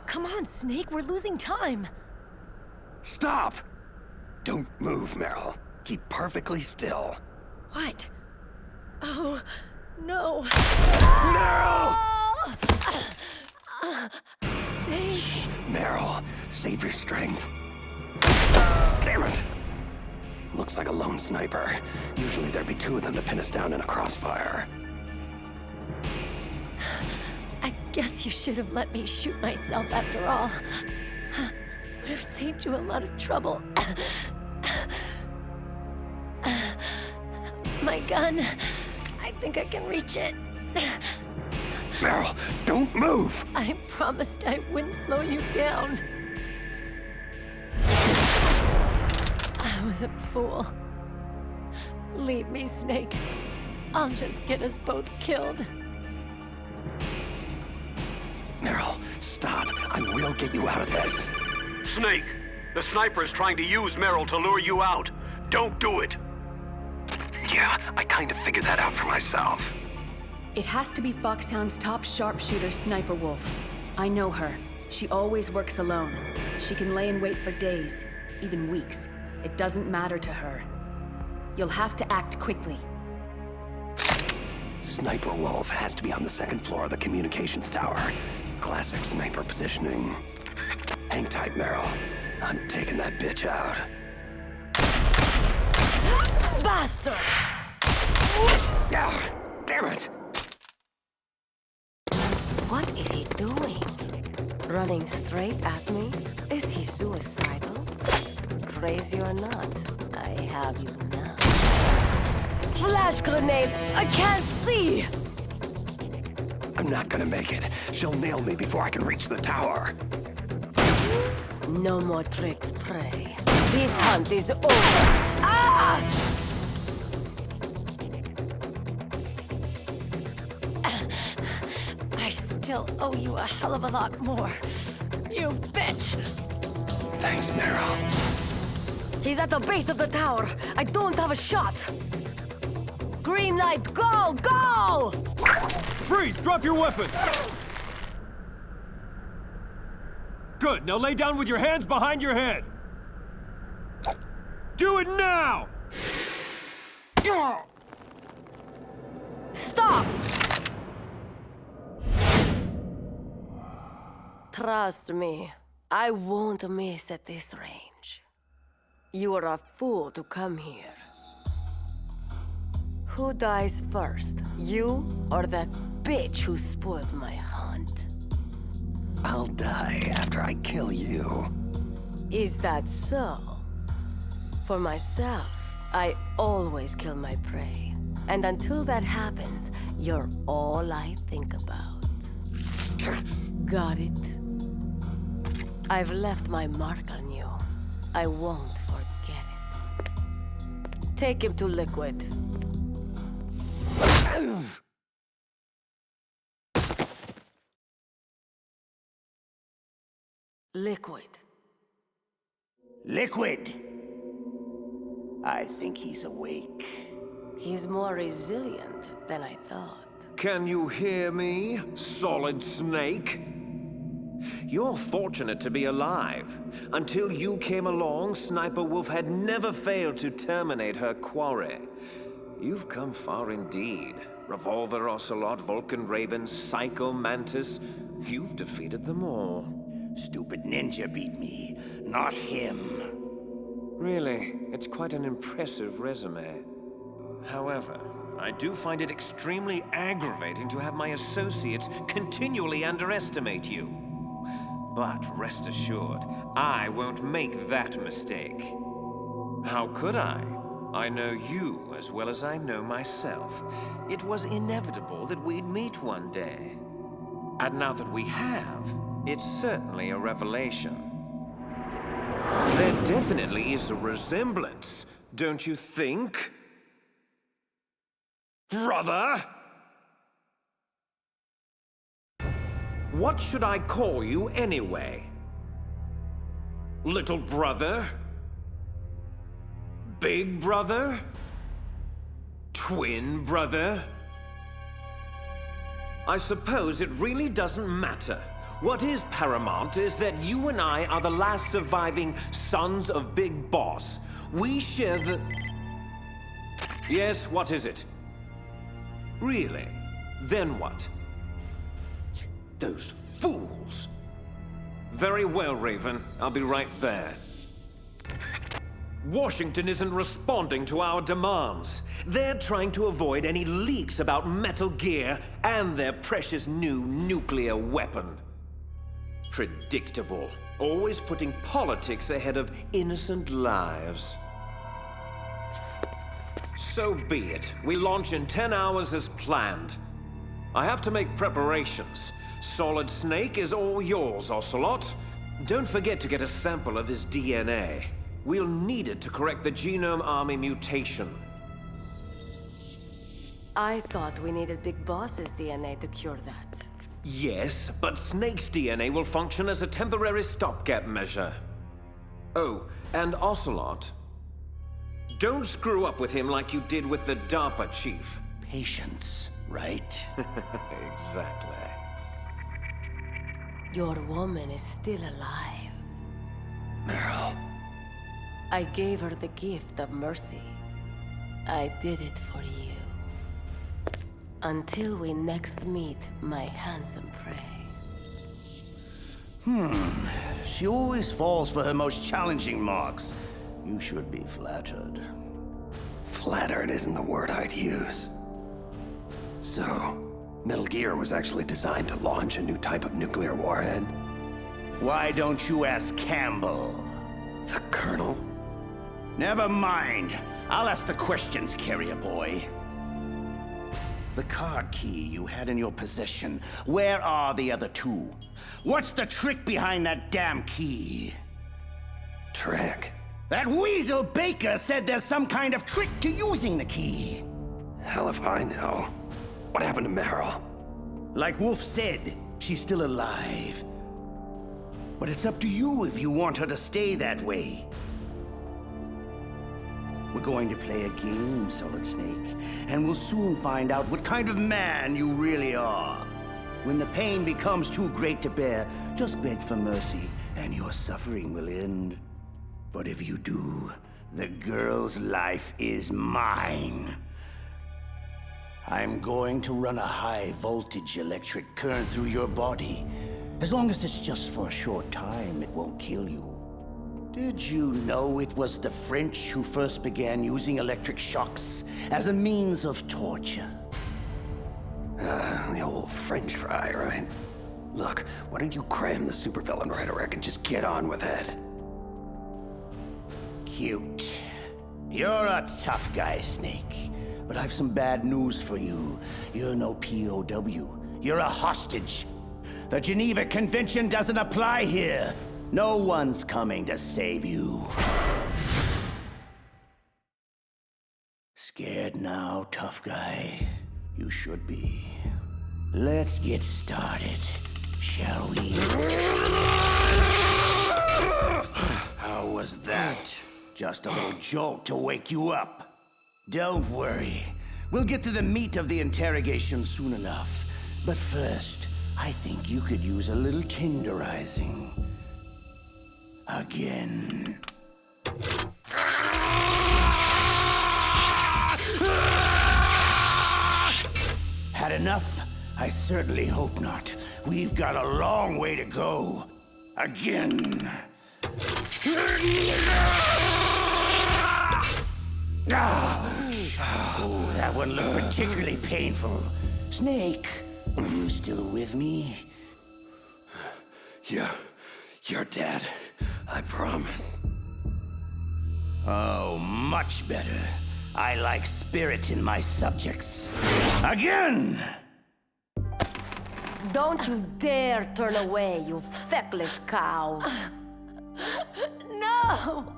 Come on, Snake. We're losing time.
Stop! Don't move, Meryl. Keep perfectly still.
What? Oh, no.
No!
Snake.
Shh, Meryl, save your strength. Damn it! Looks like a lone sniper. Usually there'd be two of them to pin us down in a crossfire.
I guess you should have let me shoot myself after all. Would have saved you a lot of trouble. My gun. I think I can reach it.
Meryl, don't move!
I promised I wouldn't slow you down. I was a fool. Leave me, Snake.
I'll just get us both killed.
Meryl, stop. I will get you out of this.
Snake, the sniper is trying to use Meryl to lure you out. Don't do it.
Yeah, I kind of figured that out for myself.
It has to be Foxhound's top sharpshooter, Sniper Wolf. I know her. She always works alone. She can lay in wait for days, even weeks. It doesn't matter to her. You'll have to act quickly.
Sniper Wolf has to be on the second floor of the communications tower. Classic sniper positioning. Hang tight, Meryl. I'm taking that bitch out.
Bastard!
Ah, damn it!
What is he doing? Running straight at me? Is he suicidal? Crazy or not, I have you now. Flash grenade! I can't see!
I'm not gonna make it. She'll nail me before I can reach the tower.
No more tricks, prey. This hunt is over. Ah! I still owe you a hell of a lot more. You bitch!
Thanks, Meryl.
He's at the base of the tower. I don't have a shot. Green light, go! Go!
Freeze! Drop your weapon! Good, now lay down with your hands behind your head. Do it now!
Stop! Trust me, I won't miss at this range. You are a fool to come here. Who dies first, you or that bitch who spoiled my hunt?
I'll die after I kill you.
Is that so? For myself, I always kill my prey. And until that happens, you're all I think about. Got it? I've left my mark on you. I won't forget it. Take him to Liquid. Liquid.
Liquid! I think he's awake.
He's more resilient than I thought.
Can you hear me, Solid Snake? You're fortunate to be alive. Until you came along, Sniper Wolf had never failed to terminate her quarry. You've come far indeed. Revolver Ocelot, Vulcan Raven, Psycho Mantis. You've defeated them all.
Stupid ninja beat me, not him.
Really, it's quite an impressive resume. However, I do find it extremely aggravating to have my associates continually underestimate you. But rest assured, I won't make that mistake. How could I? I know you as well as I know myself. It was inevitable that we'd meet one day. And now that we have, it's certainly a revelation. There definitely is a resemblance, don't you think? Brother? What should I call you anyway? Little brother? Big brother? Twin brother? I suppose it really doesn't matter. What is paramount is that you and I are the last surviving sons of Big Boss. We share the... Yes, what is it? Really? Then what? Those fools! Very well, Raven. I'll be right there. Washington isn't responding to our demands. They're trying to avoid any leaks about Metal Gear and their precious new nuclear weapon. Predictable. Always putting politics ahead of innocent lives. So be it. We launch in 10 hours as planned. I have to make preparations. Solid Snake is all yours, Ocelot. Don't forget to get a sample of his DNA. We'll need it to correct the Genome Army mutation.
I thought we needed Big Boss's DNA to cure that.
Yes, but Snake's DNA will function as a temporary stopgap measure. Oh, and Ocelot. Don't screw up with him like you did with the DARPA chief.
Patience, right?
Exactly.
Your woman is still alive.
Meryl.
I gave her the gift of mercy. I did it for you. Until we next meet, my handsome prey.
She always falls for her most challenging marks. You should be flattered.
Flattered isn't the word I'd use. So, Metal Gear was actually designed to launch a new type of nuclear warhead?
Why don't you ask Campbell?
The Colonel?
Never mind. I'll ask the questions, carrier boy. The card key you had in your possession, where are the other two? What's the trick behind that damn key?
Trick?
That weasel Baker said there's some kind of trick to using the key.
Hell if I know. What happened to Meryl?
Like Wolf said, she's still alive. But it's up to you if you want her to stay that way. We're going to play a game, Solid Snake, and we'll soon find out what kind of man you really are. When the pain becomes too great to bear, just beg for mercy, and your suffering will end. But if you do, the girl's life is mine. I'm going to run a high-voltage electric current through your body. As long as it's just for a short time, it won't kill you. Did you know it was the French who first began using electric shocks as a means of torture?
The old French fry, right? Look, why don't you cram the supervillain rhetoric and just get on with it?
Cute. You're a tough guy, Snake. But I've some bad news for you. You're no POW. You're a hostage. The Geneva Convention doesn't apply here. No one's coming to save you. Scared now, tough guy? You should be. Let's get started, shall we? How was that? Just a little jolt to wake you up. Don't worry. We'll get to the meat of the interrogation soon enough. But first, I think you could use a little tenderizing. Again. Had enough? I certainly hope not. We've got a long way to go. Again. Oh, that one looked particularly painful. Snake, are you still with me?
You're dead. I promise.
Oh, much better. I like spirit in my subjects. Again!
Don't you dare turn away, you feckless cow.
No!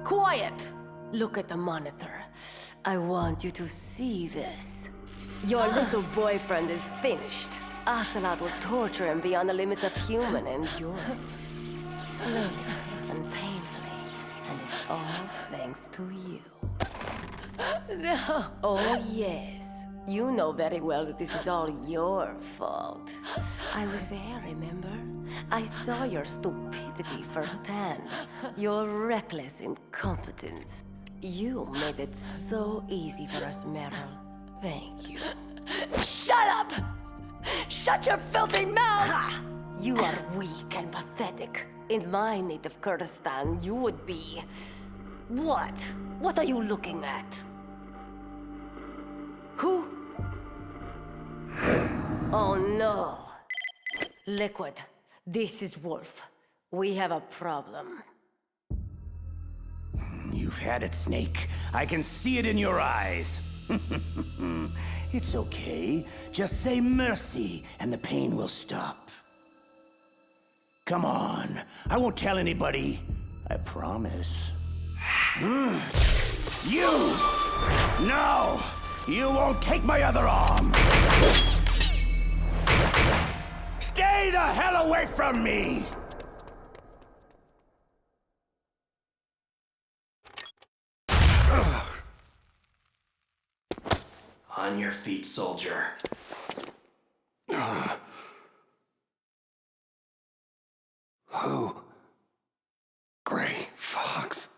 Quiet! Look at the monitor. I want you to see this. Your little boyfriend is finished. Ocelot will torture him beyond the limits of human endurance. Slowly and painfully. And it's all thanks to you.
No.
Oh, yes. You know very well that this is all your fault. I was there, remember? I saw your stupidity firsthand. Your reckless incompetence. You made it so easy for us, Meryl. Thank you.
Shut up! Shut your filthy mouth!
Ha! You are weak and pathetic. In my native Kurdistan, you would be... What? What are you looking at? Who? Oh no. Liquid, this is Wolf. We have a problem.
You've had it, Snake. I can see it in your eyes. It's okay. Just say mercy, and the pain will stop. Come on. I won't tell anybody. I promise. You! No! You won't take my other arm! Stay the hell away from me!
On your feet, soldier.
Who? Gray Fox.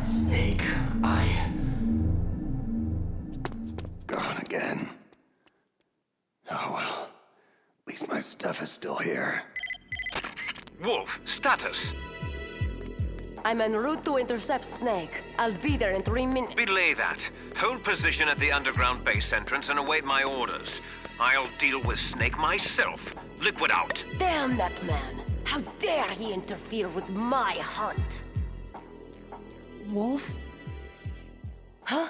Snake,
Gone again. Oh well. At least my stuff is still here.
Wolf, status.
I'm en route to intercept Snake. I'll be there in 3 minutes.
Belay that. Hold position at the underground base entrance and await my orders. I'll deal with Snake myself. Liquid out.
Damn that man! How dare he interfere with my hunt?
Wolf?
Huh?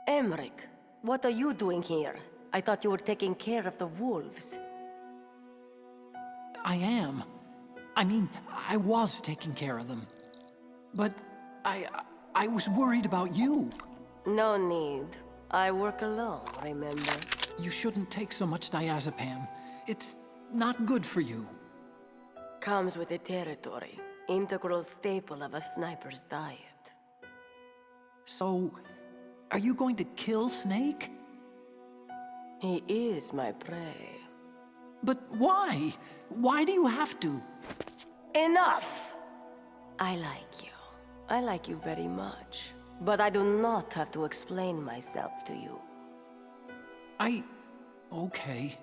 Emmerich, what are you doing here? I thought you were taking care of the wolves.
I am. I mean, I was taking care of them. But I was worried about you.
No need. I work alone, remember?
You shouldn't take so much diazepam. It's not good for you.
Comes with the territory. Integral staple of a sniper's diet.
So, are you going to kill Snake?
He is my prey.
But why? Why do you have to?
Enough! I like you. I like you very much. But I do not have to explain myself to you.
Okay.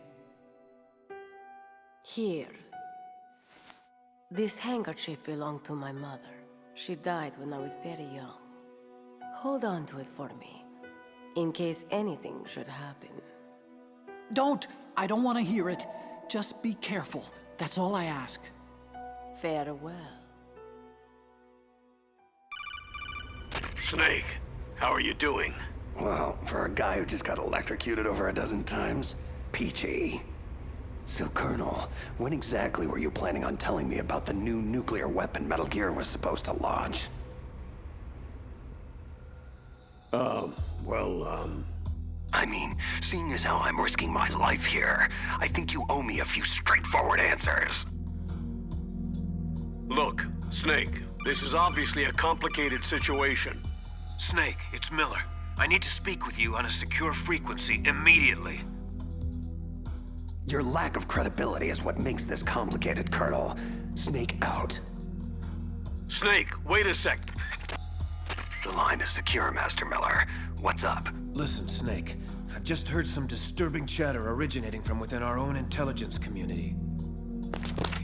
Here. This handkerchief belonged to my mother. She died when I was very young. Hold on to it for me, in case anything should happen.
Don't! I don't want to hear it. Just be careful. That's all I ask.
Farewell.
Snake, how are you doing?
Well, for a guy who just got electrocuted over a dozen times, peachy. So, Colonel, when exactly were you planning on telling me about the new nuclear weapon Metal Gear was supposed to launch?
I mean, seeing as how I'm risking my life here, I think you owe me a few straightforward answers.
Look, Snake, this is obviously a complicated situation.
Snake, it's Miller. I need to speak with you on a secure frequency immediately.
Your lack of credibility is what makes this complicated, Colonel. Snake out.
Snake, wait a sec.
The line is secure, Master Miller. What's up?
Listen, Snake. I've just heard some disturbing chatter originating from within our own intelligence community.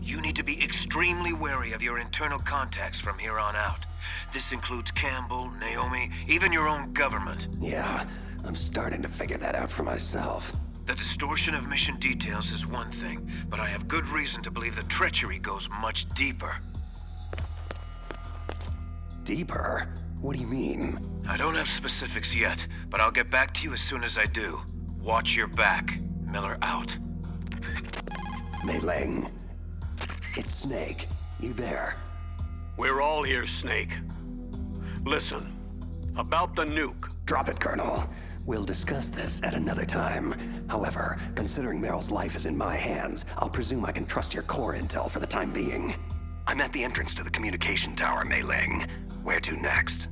You need to be extremely wary of your internal contacts from here on out. This includes Campbell, Naomi, even your own government.
Yeah, I'm starting to figure that out for myself.
The distortion of mission details is one thing, but I have good reason to believe the treachery goes much deeper.
Deeper? What do you mean?
I don't have specifics yet, but I'll get back to you as soon as I do. Watch your back. Miller out.
Mei Ling. It's Snake. You there?
We're all here, Snake. Listen, about the nuke.
Drop it, Colonel. We'll discuss this at another time. However, considering Meryl's life is in my hands, I'll presume I can trust your core intel for the time being. I'm at the entrance to the communication tower, Mei Ling. Where to next?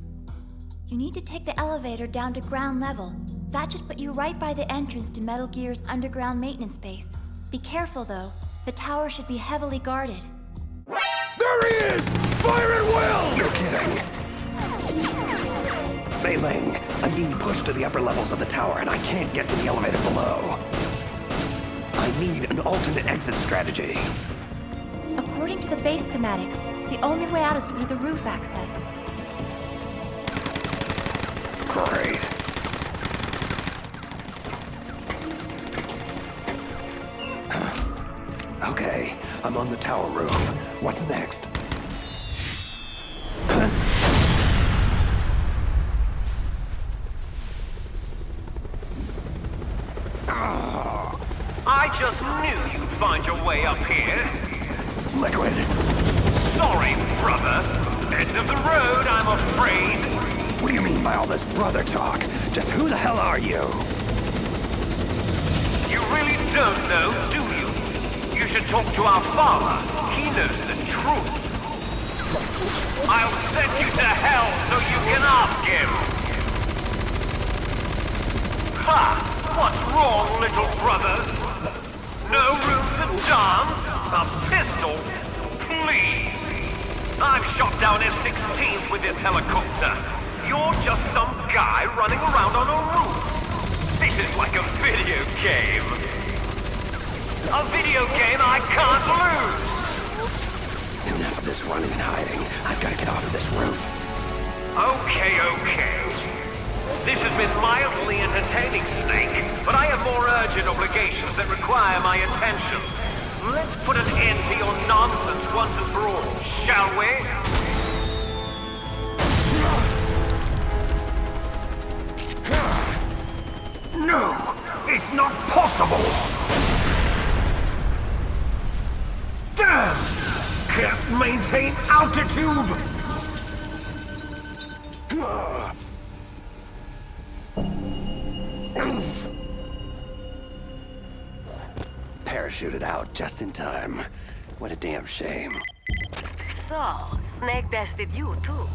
You need to take the elevator down to ground level. That should put you right by the entrance to Metal Gear's underground maintenance base. Be careful, though. The tower should be heavily guarded.
There he is! Fire at will!
You're kidding. Mei Ling, I'm being pushed to the upper levels of the tower and I can't get to the elevator below. I need an alternate exit strategy.
According to the base schematics, the only way out is through the roof access.
Great. Okay, I'm on the tower roof. What's next?
I just knew you'd find your way up here.
Liquid.
Sorry, brother. End of the road, I'm afraid.
What do you mean by all this brother talk? Just who the hell are you?
You really don't know, do you? You should talk to our father. He knows the truth. I'll send you to hell so you can ask him. Ha! What's wrong, little brother? No room to dance? A pistol? Please! I've shot down F-16s with this helicopter. You're just some guy running around on a roof. This is like a video game. A video game I can't lose!
Enough of this running and hiding. I've got to get off of this roof.
Okay. This has been mildly entertaining, Snake, but I have more urgent obligations that require my attention. Let's put an end to your nonsense once and for all, shall we?
No, it's not possible! Damn! Can't maintain altitude!
Parachuted out just in time. What a damn shame.
So, Snake bested you too.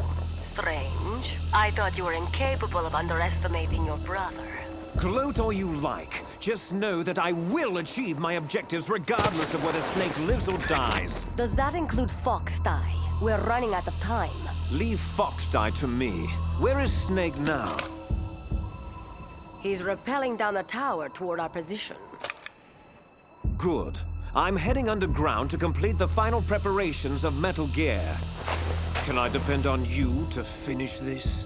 Strange. I thought you were incapable of underestimating your brother.
Gloat all you like. Just know that I will achieve my objectives regardless of whether Snake lives or dies.
Does that include Fox-Die? We're running out of time.
Leave Fox-Die to me. Where is Snake now?
He's rappelling down the tower toward our position.
Good. I'm heading underground to complete the final preparations of Metal Gear. Can I depend on you to finish this?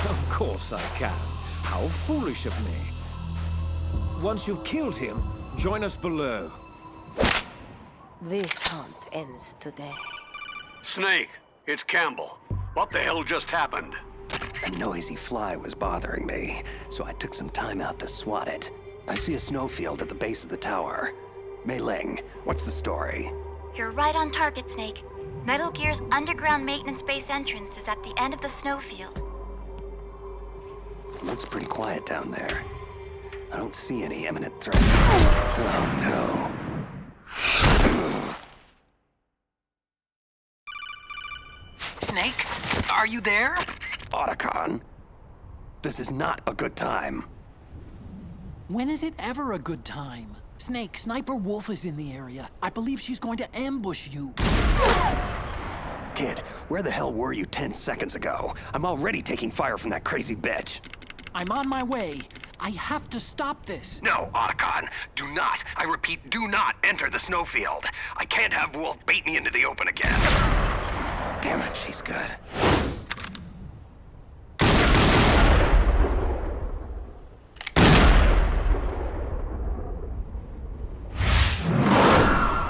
Of course I can. How foolish of me. Once you've killed him, join us below.
This hunt ends today.
Snake, it's Campbell. What the hell just happened?
A noisy fly was bothering me, so I took some time out to swat it. I see a snowfield at the base of the tower. Mei Ling, what's the story?
You're right on target, Snake. Metal Gear's underground maintenance base entrance is at the end of the snowfield.
Looks pretty quiet down there. I don't see any imminent threat. Oh no.
Snake, are you there?
Otacon, this is not a good time.
When is it ever a good time? Snake, Sniper Wolf is in the area. I believe she's going to ambush you.
Kid, where the hell were you 10 seconds ago? I'm already taking fire from that crazy bitch.
I'm on my way. I have to stop this.
No, Otacon, do not, I repeat, do not enter the snowfield. I can't have Wolf bait me into the open again.
Damn it, she's good.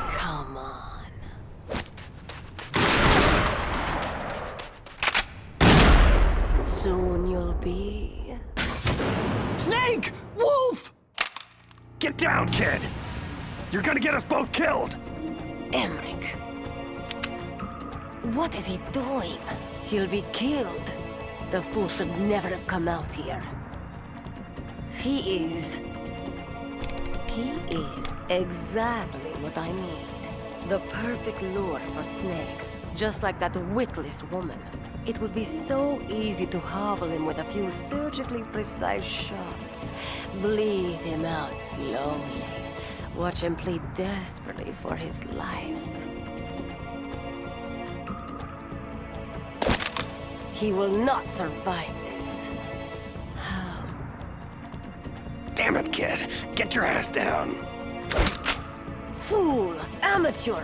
Come on. Soon you'll be...
Snake! Wolf! Get down, kid! You're gonna get us both killed!
Emmerich. What is he doing? He'll be killed. The fool should never have come out here. He is exactly what I need. The perfect lure for Snake. Just like that witless woman. It would be so easy to hobble him with a few surgically precise shots. Bleed him out slowly. Watch him plead desperately for his life. He will not survive this.
Damn it, kid. Get your ass down.
Fool! Amateur!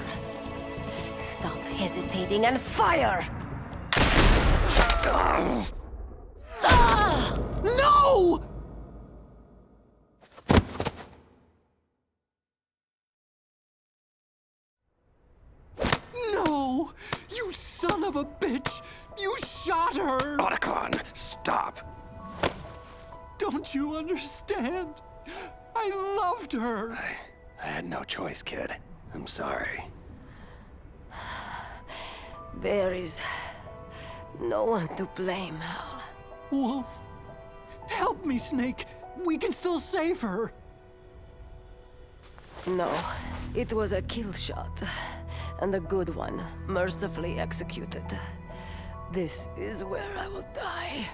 Stop hesitating and fire!
No! No! You son of a bitch! You shot her!
Otacon, stop.
Don't you understand?
I loved her!
I had no choice, kid. I'm sorry.
There is no one to blame, Hal.
Wolf, help me, Snake. We can still save her.
No, it was a kill shot. And a good one, mercifully executed. This is where I will die.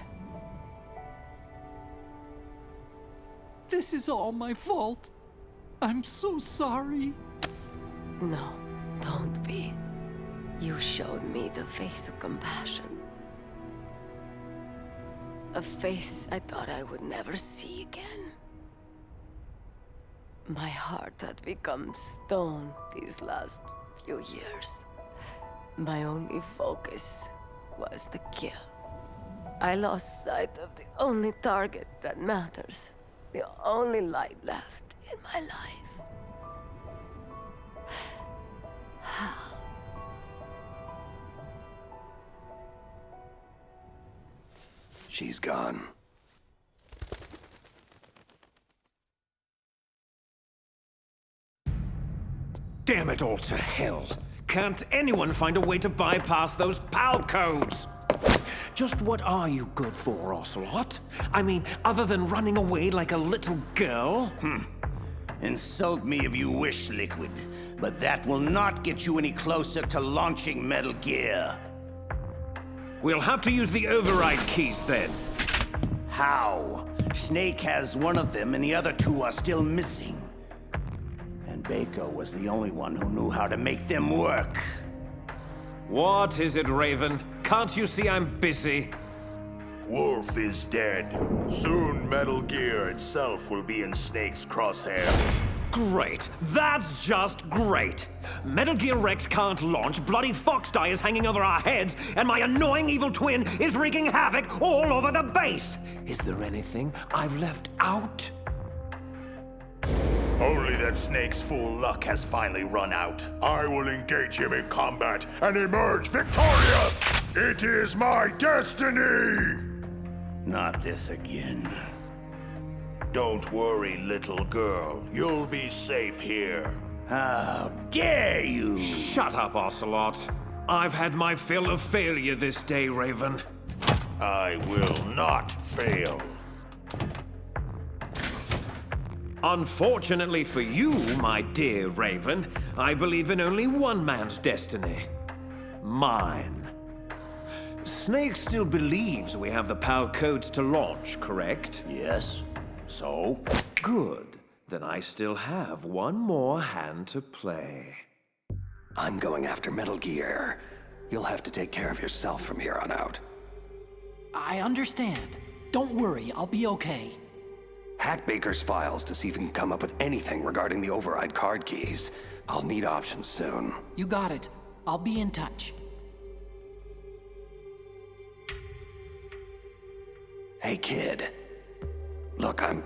This is all my fault. I'm so sorry.
No, don't be. You showed me the face of compassion. A face I thought I would never see again. My heart had become stone these last few years. My only focus was the kill. I lost sight of the only target that matters. The only light left in my life. Hal.
She's gone.
Damn it all to hell. Can't anyone find a way to bypass those PAL codes? Just what are you good for, Ocelot? I mean, other than running away like a little girl?
Insult me if you wish, Liquid, but that will not get you any closer to launching Metal Gear.
We'll have to use the override keys then.
How? Snake has one of them and the other two are still missing. And Baker was the only one who knew how to make them work.
What is it, Raven? Can't you see I'm busy?
Wolf is dead. Soon Metal Gear itself will be in Snake's crosshairs.
Great. That's just great. Metal Gear Rex can't launch, bloody Foxdie is hanging over our heads, and my annoying evil twin is wreaking havoc all over the base. Is there anything I've left out?
Only that Snake's full luck has finally run out. I will engage him in combat and emerge victorious! It is my destiny!
Not this again.
Don't worry, little girl. You'll be safe here.
How dare you!
Shut up, Ocelot. I've had my fill of failure this day, Raven.
I will not fail.
Unfortunately for you, my dear Raven, I believe in only one man's destiny. Mine. Snake still believes we have the PAL codes to launch, correct?
Yes. So?
Good. Then I still have one more hand to play.
I'm going after Metal Gear. You'll have to take care of yourself from here on out.
I understand. Don't worry, I'll be okay.
Hack Baker's files to see if you can come up with anything regarding the override card keys. I'll need options soon.
You got it. I'll be in touch.
Hey, kid. Look, I'm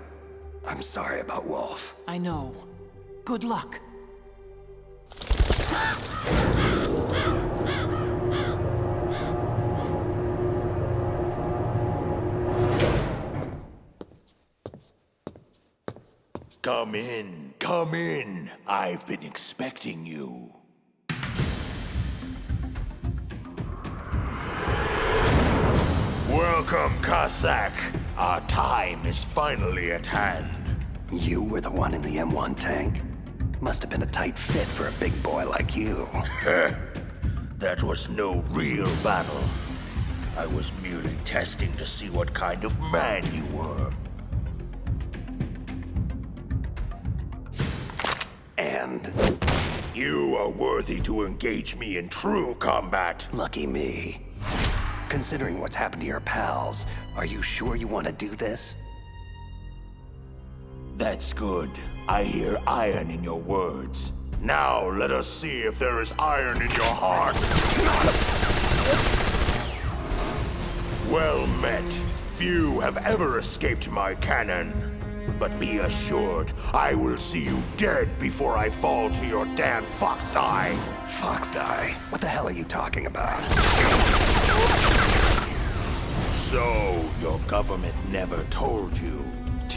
sorry about Wolf.
I know. Good luck.
Come in, come in. I've been expecting you. Welcome, Cossack. Our time is finally at hand.
You were the one in the M1 tank? Must have been a tight fit for a big boy like you.
That was no real battle. I was merely testing to see what kind of man you were.
And?
You are worthy to engage me in true combat.
Lucky me. Considering what's happened to your pals, are you sure you want to do this?
That's good. I hear iron in your words. Now let us see if there is iron in your heart. Well met. Few have ever escaped my cannon. But be assured, I will see you dead before I fall to your damn Foxdie.
Foxdie? What the hell are you talking about?
So, your government never told you.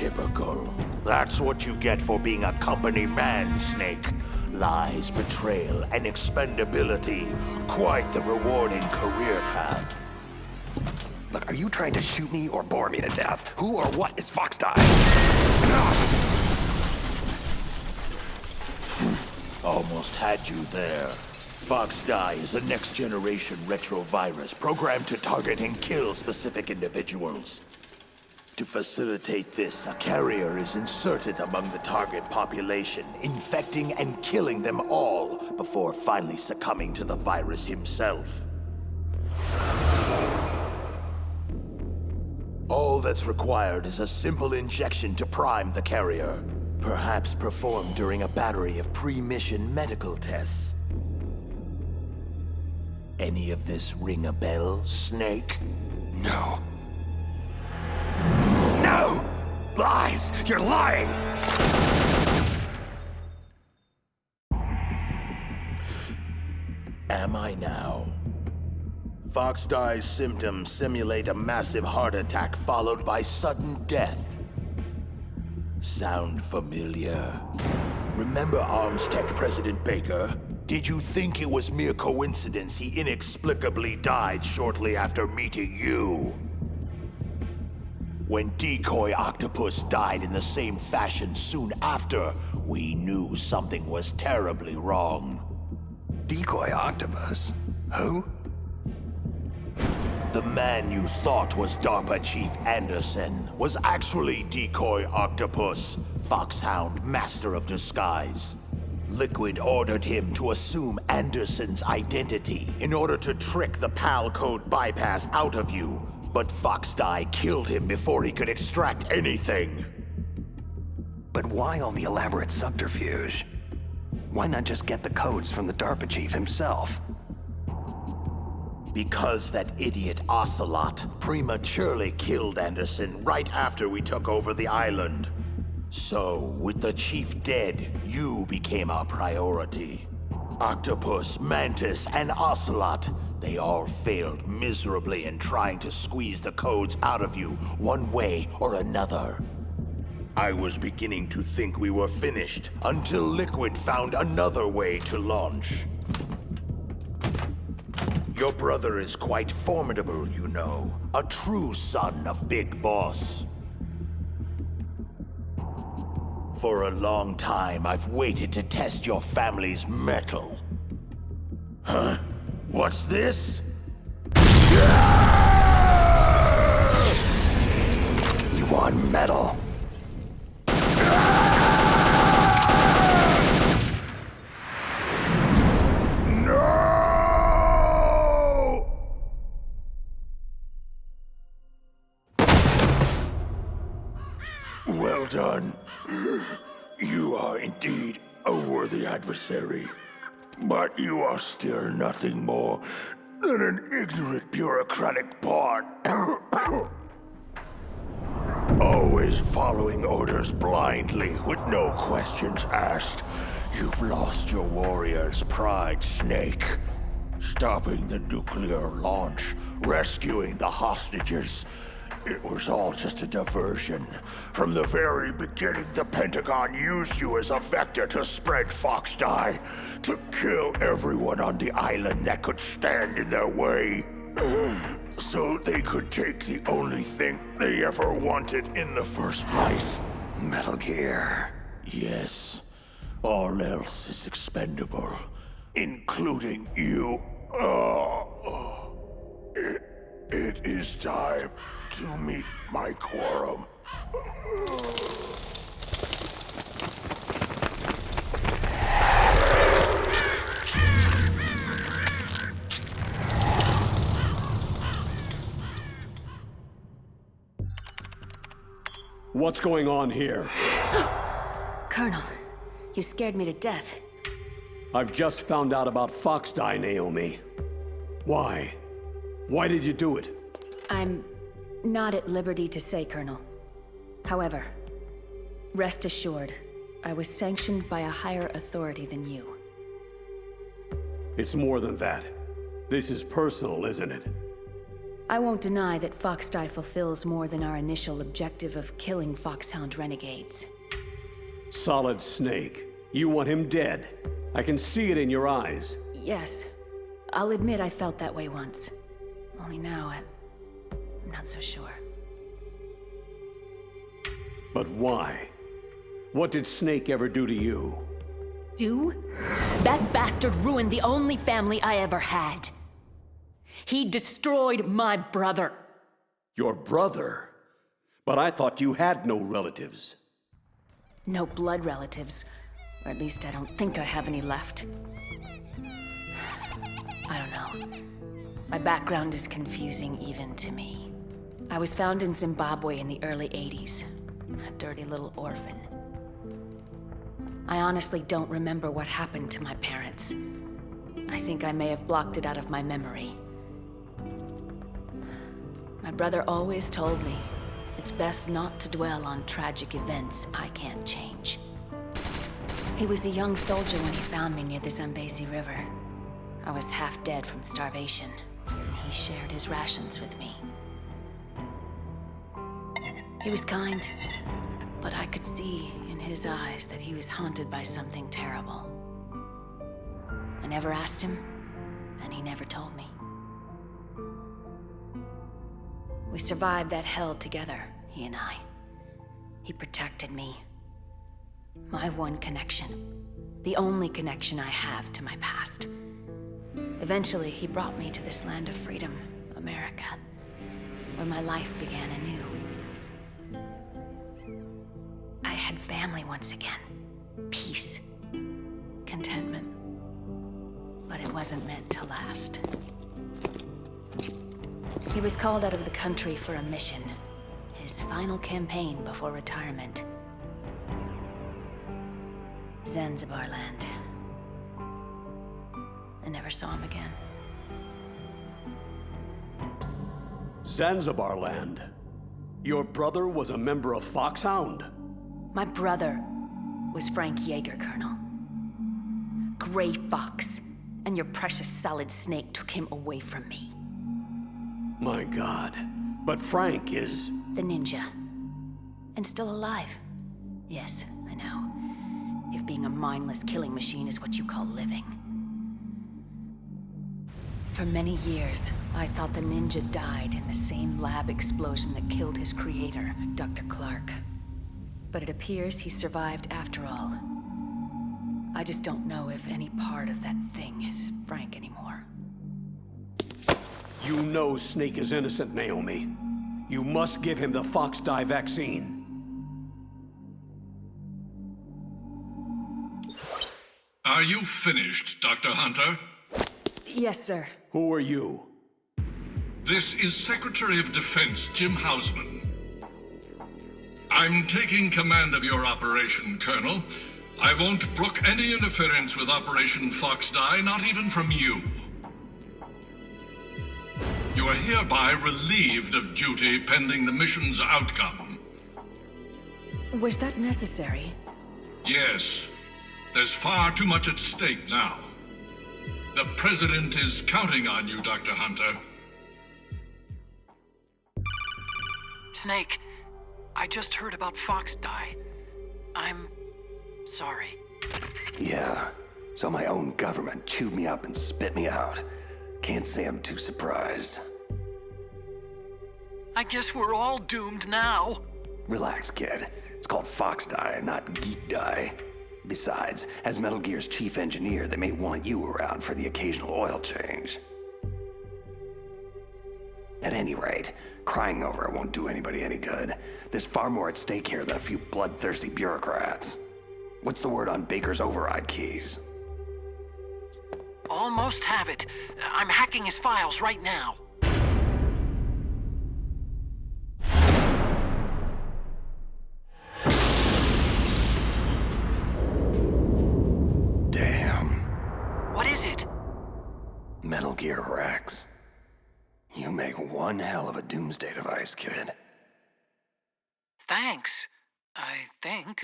Typical. That's what you get for being a company man, Snake. Lies, betrayal, and expendability. Quite the rewarding career path.
Look, are you trying to shoot me or bore me to death? Who or what is Foxdie?
Almost had you there. Foxdie is a next-generation retrovirus programmed to target and kill specific individuals. To facilitate this, a carrier is inserted among the target population, infecting and killing them all before finally succumbing to the virus himself. All that's required is a simple injection to prime the carrier, perhaps performed during a battery of pre-mission medical tests. Any of this ring a bell, Snake?
No. No! Lies! You're lying!
Am I now? Foxdie's symptoms simulate a massive heart attack followed by sudden death. Sound familiar? Remember Arms Tech President Baker? Did you think it was mere coincidence he inexplicably died shortly after meeting you? When Decoy Octopus died in the same fashion soon after, we knew something was terribly wrong.
Decoy Octopus? Who?
The man you thought was DARPA Chief Anderson was actually Decoy Octopus, Foxhound Master of Disguise. Liquid ordered him to assume Anderson's identity in order to trick the PAL code bypass out of you, but Foxdie killed him before he could extract anything.
But why all the elaborate subterfuge? Why not just get the codes from the DARPA chief himself?
Because that idiot Ocelot prematurely killed Anderson right after we took over the island. So, with the chief dead, you became our priority. Octopus, Mantis, and Ocelot, they all failed miserably in trying to squeeze the codes out of you one way or another. I was beginning to think we were finished until Liquid found another way to launch. Your brother is quite formidable, you know. A true son of Big Boss. For a long time, I've waited to test your family's mettle. Huh? What's this?
You want metal?
Well done. You are indeed a worthy adversary. But you are still nothing more than an ignorant bureaucratic pawn. Always following orders blindly with no questions asked. You've lost your warrior's pride, Snake. Stopping the nuclear launch, rescuing the hostages. It was all just a diversion. From the very beginning, the Pentagon used you as a vector to spread Foxdie, to kill everyone on the island that could stand in their way. So they could take the only thing they ever wanted in the first place.
Metal Gear.
Yes. All else is expendable, including you. It is time to meet my quorum.
What's going on here?
Colonel, you scared me to death.
I've just found out about Foxdie, Naomi. Why? Why did you do it?
I'm not at liberty to say, Colonel. However, rest assured, I was sanctioned by a higher authority than you.
It's more than that. This is personal, isn't it?
I won't deny that Foxdie fulfills more than our initial objective of killing Foxhound renegades.
Solid Snake. You want him dead. I can see it in your eyes.
Yes. I'll admit I felt that way once. Only now, I'm not so sure.
But why? What did Snake ever do to you?
Do? That bastard ruined the only family I ever had. He destroyed my brother.
Your brother? But I thought you had no relatives.
No blood relatives. Or at least I don't think I have any left. I don't know. My background is confusing even to me. I was found in Zimbabwe in the early 80s. A dirty little orphan. I honestly don't remember what happened to my parents. I think I may have blocked it out of my memory. My brother always told me it's best not to dwell on tragic events I can't change. He was a young soldier when he found me near the Zambezi River. I was half dead from starvation, and he shared his rations with me. He was kind, but I could see in his eyes that he was haunted by something terrible. I never asked him, and he never told me. We survived that hell together, he and I. He protected me. My one connection. The only connection I have to my past. Eventually, he brought me to this land of freedom, America, where my life began anew. I had family once again. Peace. Contentment. But it wasn't meant to last. He was called out of the country for a mission. His final campaign before retirement. Zanzibar land. I never saw him again.
Zanzibar land? Your brother was a member of Foxhound?
My brother was Frank Yeager, Colonel. Gray Fox, and your precious Solid Snake took him away from me.
My God, but Frank is...
The ninja. And still alive. Yes, I know. If being a mindless killing machine is what you call living. For many years, I thought the ninja died in the same lab explosion that killed his creator, Dr. Clark. But it appears he survived after all. I just don't know if any part of that thing is Frank anymore.
You know Snake is innocent, Naomi. You must give him the Foxdie vaccine.
Are you finished, Dr. Hunter?
Yes, sir.
Who are you?
This is Secretary of Defense Jim Hausman. I'm taking command of your operation, Colonel. I won't brook any interference with Operation Foxdie, not even from you. You are hereby relieved of duty pending the mission's outcome.
Was that necessary?
Yes. There's far too much at stake now. The President is counting on you, Dr. Hunter.
Snake, I just heard about Foxdie. I'm sorry.
Yeah, so my own government chewed me up and spit me out. Can't say I'm too surprised.
I guess we're all doomed now.
Relax, kid. It's called Foxdie, not Geek Die. Besides, as Metal Gear's chief engineer, they may want you around for the occasional oil change. At any rate, crying over it won't do anybody any good. There's far more at stake here than a few bloodthirsty bureaucrats. What's the word on Baker's override keys?
Almost have it. I'm hacking his files right now.
Damn.
What is it?
Metal Gear Rex. You make one hell of a doomsday device, kid.
Thanks, I think.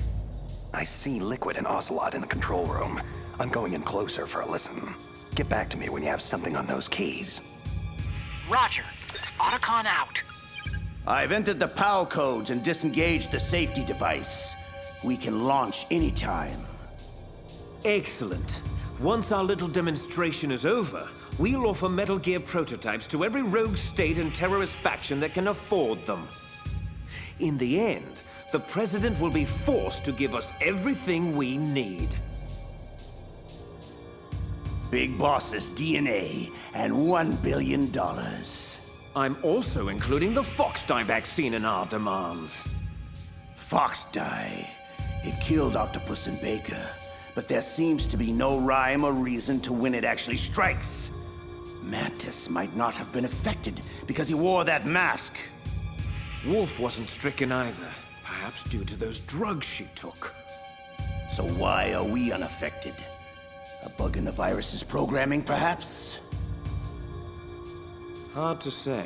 I see Liquid and Ocelot in the control room. I'm going in closer for a listen. Get back to me when you have something on those keys.
Roger. Otacon out.
I've entered the PAL codes and disengaged the safety device. We can launch anytime.
Excellent. Once our little demonstration is over, we'll offer Metal Gear prototypes to every rogue state and terrorist faction that can afford them. In the end, the President will be forced to give us everything we need.
Big Boss's DNA and $1 billion.
I'm also including the Fox-Die vaccine in our demands.
Fox-Die. It killed Octopus and Baker, but there seems to be no rhyme or reason to when it actually strikes. Mantis might not have been affected because he wore that mask.
Wolf wasn't stricken either, perhaps due to those drugs she took.
So why are we unaffected? A bug in the virus's programming, perhaps?
Hard to say,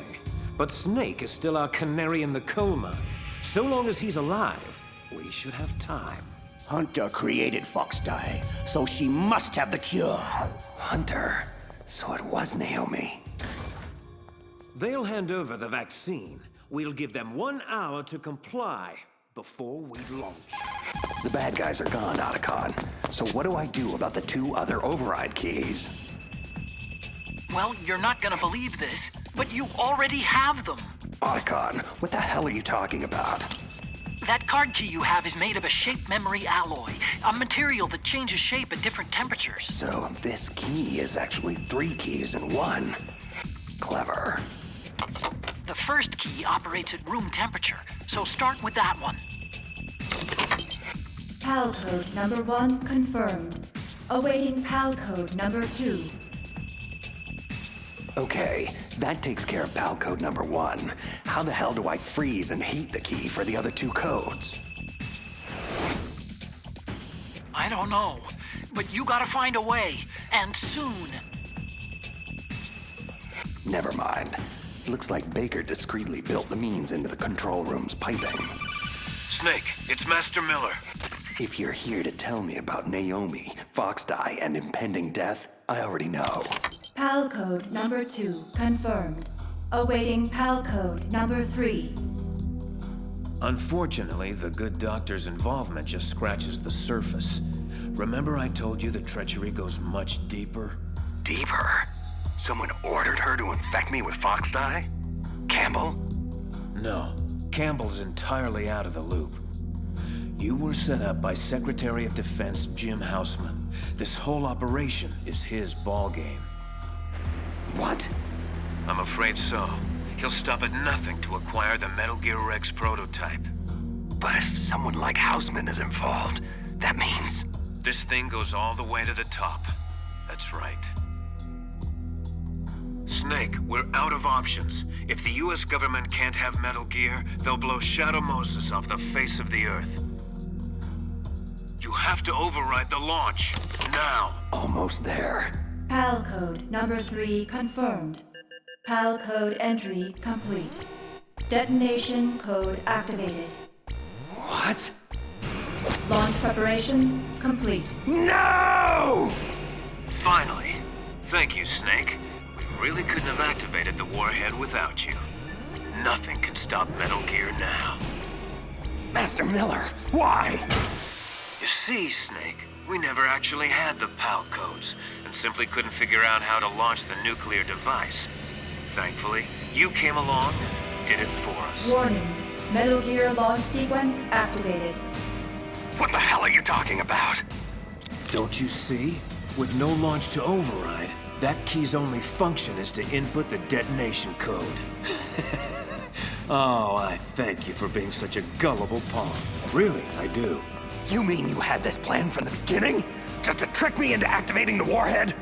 but Snake is still our canary in the coal mine. So long as he's alive, we should have time.
Hunter created Fox-Die, so she must have the cure.
Hunter? So it was Naomi.
They'll hand over the vaccine. We'll give them 1 hour to comply before we launch.
The bad guys are gone, Otacon. So what do I do about the 2 other override keys?
Well, you're not gonna believe this, but you already have them.
Otacon, what the hell are you talking about?
That card key you have is made of a shape memory alloy, a material that changes shape at different temperatures.
So this key is actually 3 keys in 1. Clever.
The first key operates at room temperature, so start with that one.
PAL code number 1 confirmed. Awaiting PAL code number 2.
Okay, that takes care of PAL code number 1. How the hell do I freeze and heat the key for the other 2 codes?
I don't know, but you gotta find a way, and soon.
Never mind. Looks like Baker discreetly built the means into the control room's piping.
Snake, it's Master Miller.
If you're here to tell me about Naomi, Fox-Die, and impending death, I already know.
PAL code number 2 confirmed. Awaiting PAL code number 3.
Unfortunately, the good doctor's involvement just scratches the surface. Remember I told you the treachery goes much deeper?
Deeper? Someone ordered her to infect me with Fox-Die? Campbell?
No, Campbell's entirely out of the loop. You were set up by Secretary of Defense Jim Houseman. This whole operation is his ballgame.
What?
I'm afraid so. He'll stop at nothing to acquire the Metal Gear Rex prototype.
But if someone like Houseman is involved, that means...
This thing goes all the way to the top. That's right. Snake, we're out of options. If the US government can't have Metal Gear, they'll blow Shadow Moses off the face of the Earth. You have to override the launch. Now.
Almost there.
PAL code number 3 confirmed. PAL code entry complete. Detonation code activated.
What?
Launch preparations complete.
No!
Finally. Thank you, Snake. We really couldn't have activated the warhead without you. Nothing can stop Metal Gear now.
Master Miller, why?
You see, Snake, we never actually had the PAL codes, and simply couldn't figure out how to launch the nuclear device. Thankfully, you came along and did it for us.
Warning. Metal Gear launch sequence activated.
What the hell are you talking about?
Don't you see? With no launch to override, that key's only function is to input the detonation code. Oh, I thank you for being such a gullible pawn. Really, I do.
You mean you had this plan from the beginning? Just to trick me into activating the warhead?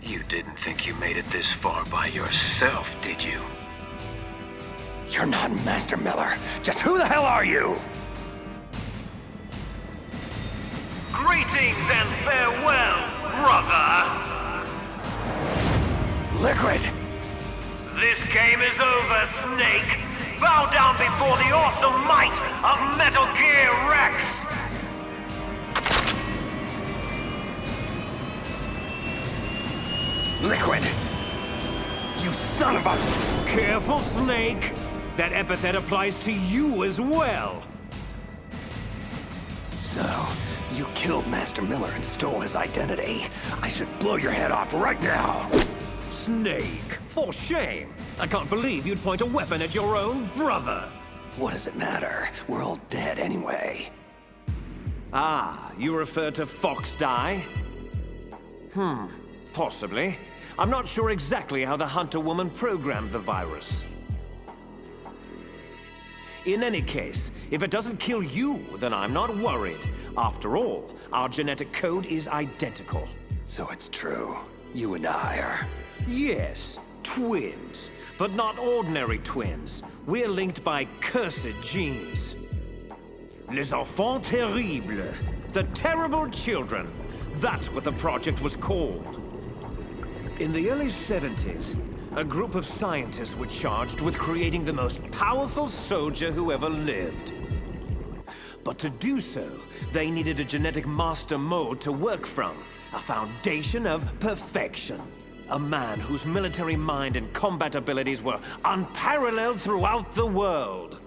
You didn't think you made it this far by yourself, did you?
You're not Master Miller. Just who the hell are you?
Greetings and farewell, brother!
Liquid!
This game is over, Snake! Bow down before the awesome might of Metal Gear Rex!
Liquid!
You son of a...
Careful, Snake! That epithet applies to you as well!
So, you killed Master Miller and stole his identity. I should blow your head off right now!
Snake, for shame! I can't believe you'd point a weapon at your own brother!
What does it matter? We're all dead anyway.
Ah, you refer to Fox Die? Possibly. I'm not sure exactly how the Hunter woman programmed the virus. In any case, if it doesn't kill you, then I'm not worried. After all, our genetic code is identical.
So it's true. You and I are...
Yes, twins. But not ordinary twins. We're linked by cursed genes. Les enfants terribles. The terrible children. That's what the project was called. In the early 70s, a group of scientists were charged with creating the most powerful soldier who ever lived. But to do so, they needed a genetic master mold to work from, a foundation of perfection. A man whose military mind and combat abilities were unparalleled throughout the world.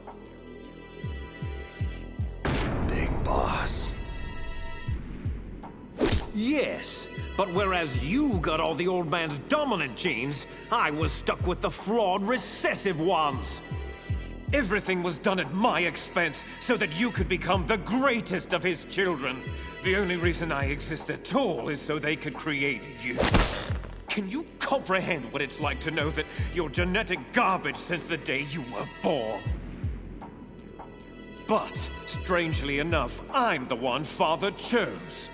Big boss.
Yes, but whereas you got all the old man's dominant genes, I was stuck with the flawed recessive ones. Everything was done at my expense so that you could become the greatest of his children. The only reason I exist at all is so they could create you. Can you comprehend what it's like to know that you're genetic garbage since the day you were born? But, strangely enough, I'm the one Father chose.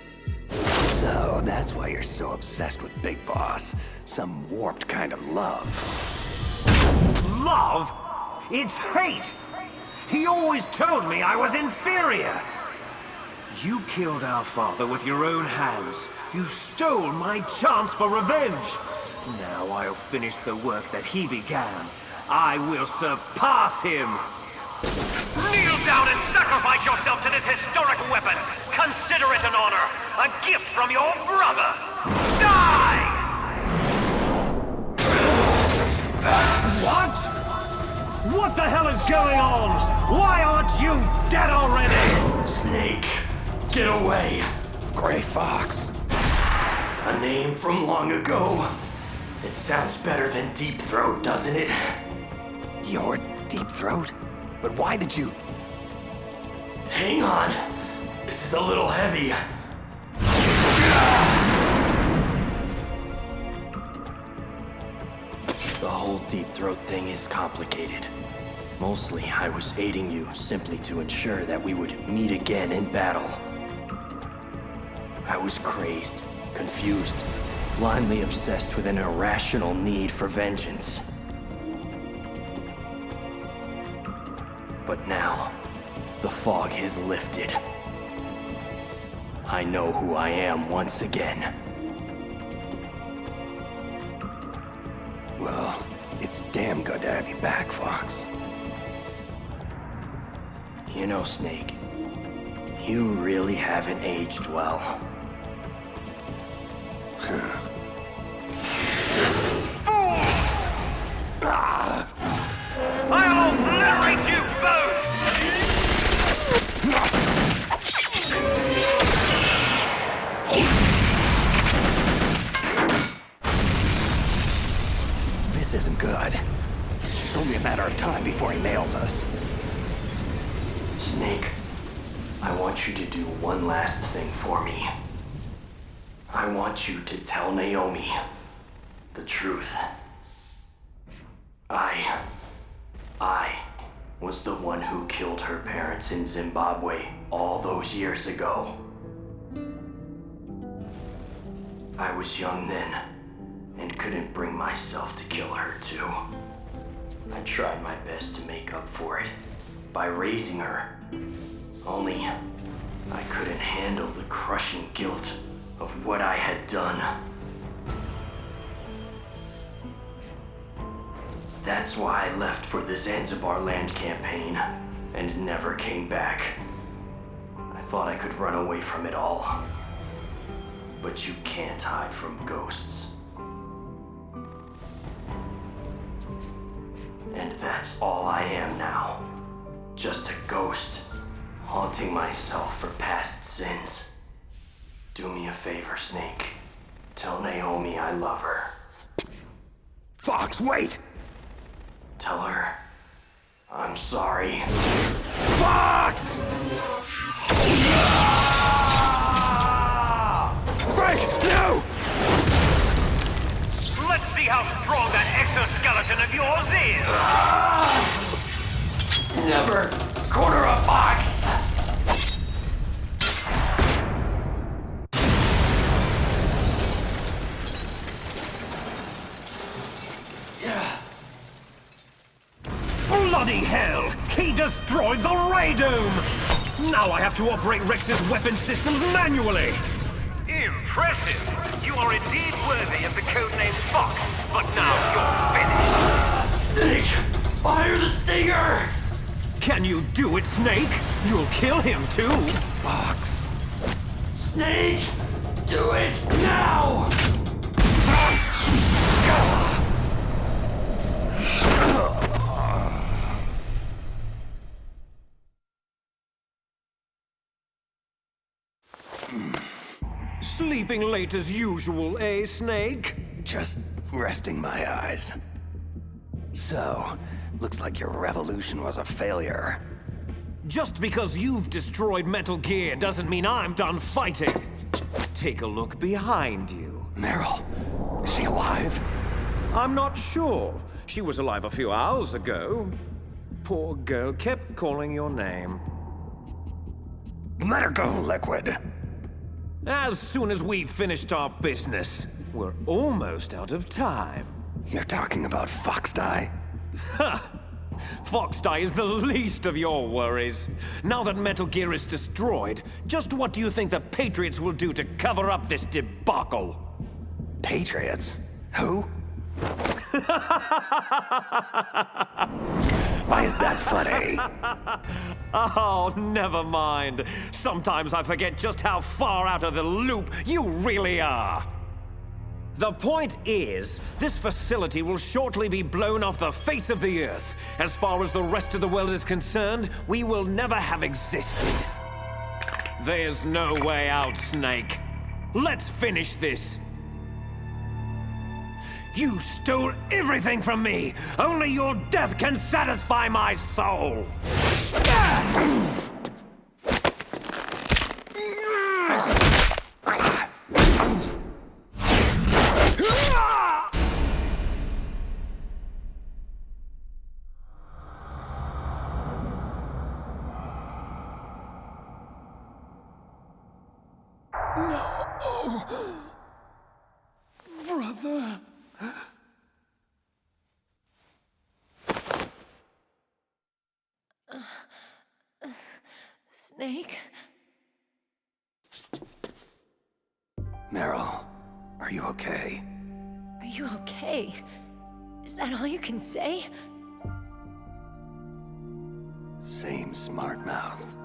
So, that's why you're so obsessed with Big Boss. Some warped kind of love.
Love? It's hate! He always told me I was inferior! You killed our father with your own hands. You stole my chance for revenge. Now I'll finish the work that he began. I will surpass him!
Kneel down and sacrifice yourself to this historic weapon! Consider it an honor! A gift from your brother! Die!
What? What the hell is going on? Why aren't you dead already?
Snake, get away!
Gray Fox.
A name from long ago. It sounds better than Deep Throat, doesn't it?
You're Deep Throat? But why did you...
Hang on. This is a little heavy. The whole Deep Throat thing is complicated. Mostly, I was aiding you simply to ensure that we would meet again in battle. I was crazed, confused, blindly obsessed with an irrational need for vengeance. But now, the fog has lifted. I know who I am once again.
Well, it's damn good to have you back, Fox.
You know, Snake, you really haven't aged well.
I'll obliterate you both!
This isn't good. It's only a matter of time before he nails us.
Snake, I want you to do one last thing for me. I want you to tell Naomi the truth. I was the one who killed her parents in Zimbabwe all those years ago. I was young then, and couldn't bring myself to kill her too. I tried my best to make up for it by raising her. Only, I couldn't handle the crushing guilt of what I had done. That's why I left for the Zanzibar land campaign and never came back. I thought I could run away from it all. But you can't hide from ghosts. That's all I am now. Just a ghost, haunting myself for past sins. Do me a favor, Snake. Tell Naomi I love her.
Fox, wait!
Tell her I'm sorry.
Fox! Frank, no!
Let's see how strong that exoskeleton of yours is!
Never corner a fox!
Bloody hell! He destroyed the Ray Dome! Now I have to operate Rex's weapon systems manually! Impressive! You are indeed worthy of the codename Fox, but now you're finished!
Snake! Fire the stinger!
Can you do it, Snake? You'll kill him too!
Fox!
Snake! Do it now!
Sleeping late as usual, eh, Snake?
Just resting my eyes. So, looks like your revolution was a failure.
Just because you've destroyed Metal Gear doesn't mean I'm done fighting. Take a look behind you.
Meryl, is she alive?
I'm not sure. She was alive a few hours ago. Poor girl kept calling your name.
Let her go, Liquid.
As soon as we've finished our business, we're almost out of time.
You're talking about Foxdie?
Ha! Foxdie is the least of your worries. Now that Metal Gear is destroyed, just what do you think the Patriots will do to cover up this debacle?
Patriots? Who? Why is that funny?
Oh, never mind. Sometimes I forget just how far out of the loop you really are. The point is, this facility will shortly be blown off the face of the Earth. As far as the rest of the world is concerned, we will never have existed. There's no way out, Snake. Let's finish this. You stole everything from me! Only your death can satisfy my soul!
No. Brother.
Snake?
Meryl, are you okay?
Are you okay? Is that all you can say?
Same smart mouth.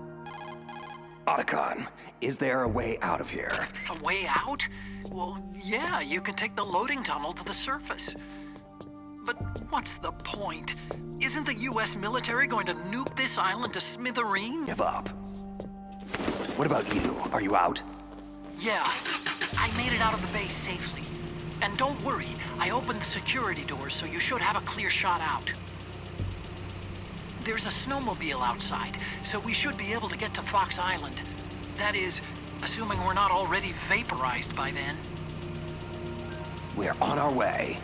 Otacon, is there a way out of here?
A way out? Well, yeah, you can take the loading tunnel to the surface. But what's the point? Isn't the US military going to nuke this island to smithereens?
Give up. What about you? Are you out?
Yeah, I made it out of the base safely. And don't worry, I opened the security doors, so you should have a clear shot out. There's a snowmobile outside, so we should be able to get to Fox Island. That is, assuming we're not already vaporized by then.
We're on our way.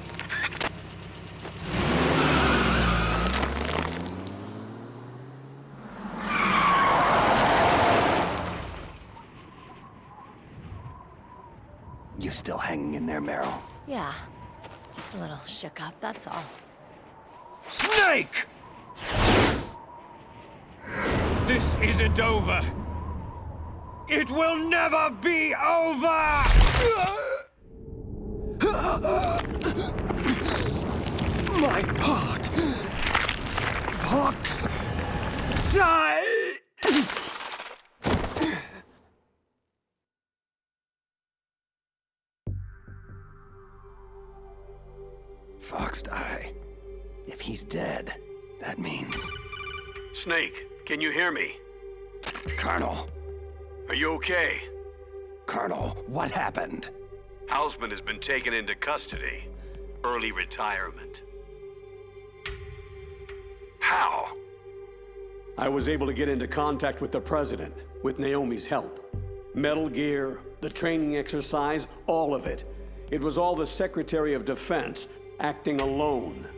You still hanging in there, Meryl?
Yeah. Just a little shook up, that's all.
Snake!
This isn't over. It will never be over!
My heart! Fox! Die!
Foxdie. If he's dead, that means.
Snake, can you hear me?
Colonel.
Are you okay?
Colonel, what happened?
Hausman has been taken into custody. Early retirement.
How?
I was able to get into contact with the President, with Naomi's help. Metal Gear, the training exercise, all of it. It was all the Secretary of Defense, acting alone.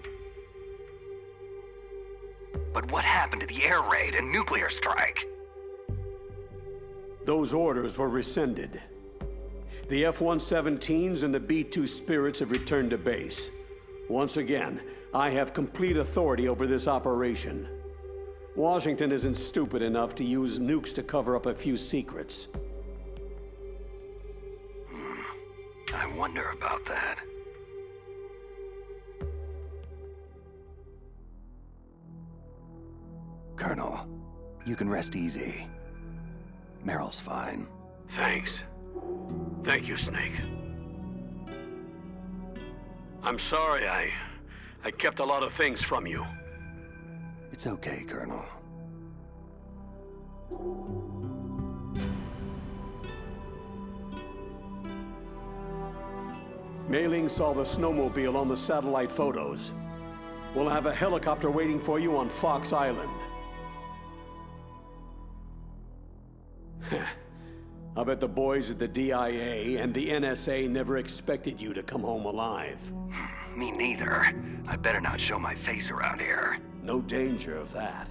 But what happened to the air raid and nuclear strike?
Those orders were rescinded. The F-117s and the B-2 Spirits have returned to base. Once again, I have complete authority over this operation. Washington isn't stupid enough to use nukes to cover up a few secrets.
I wonder about that. Colonel, you can rest easy. Meryl's fine.
Thanks. Thank you, Snake. I'm sorry I kept a lot of things from you.
It's okay, Colonel.
Mei Ling saw the snowmobile on the satellite photos. We'll have a helicopter waiting for you on Fox Island. I bet the boys at the DIA and the NSA never expected you to come home alive.
Me neither. I better not show my face around here.
No danger of that.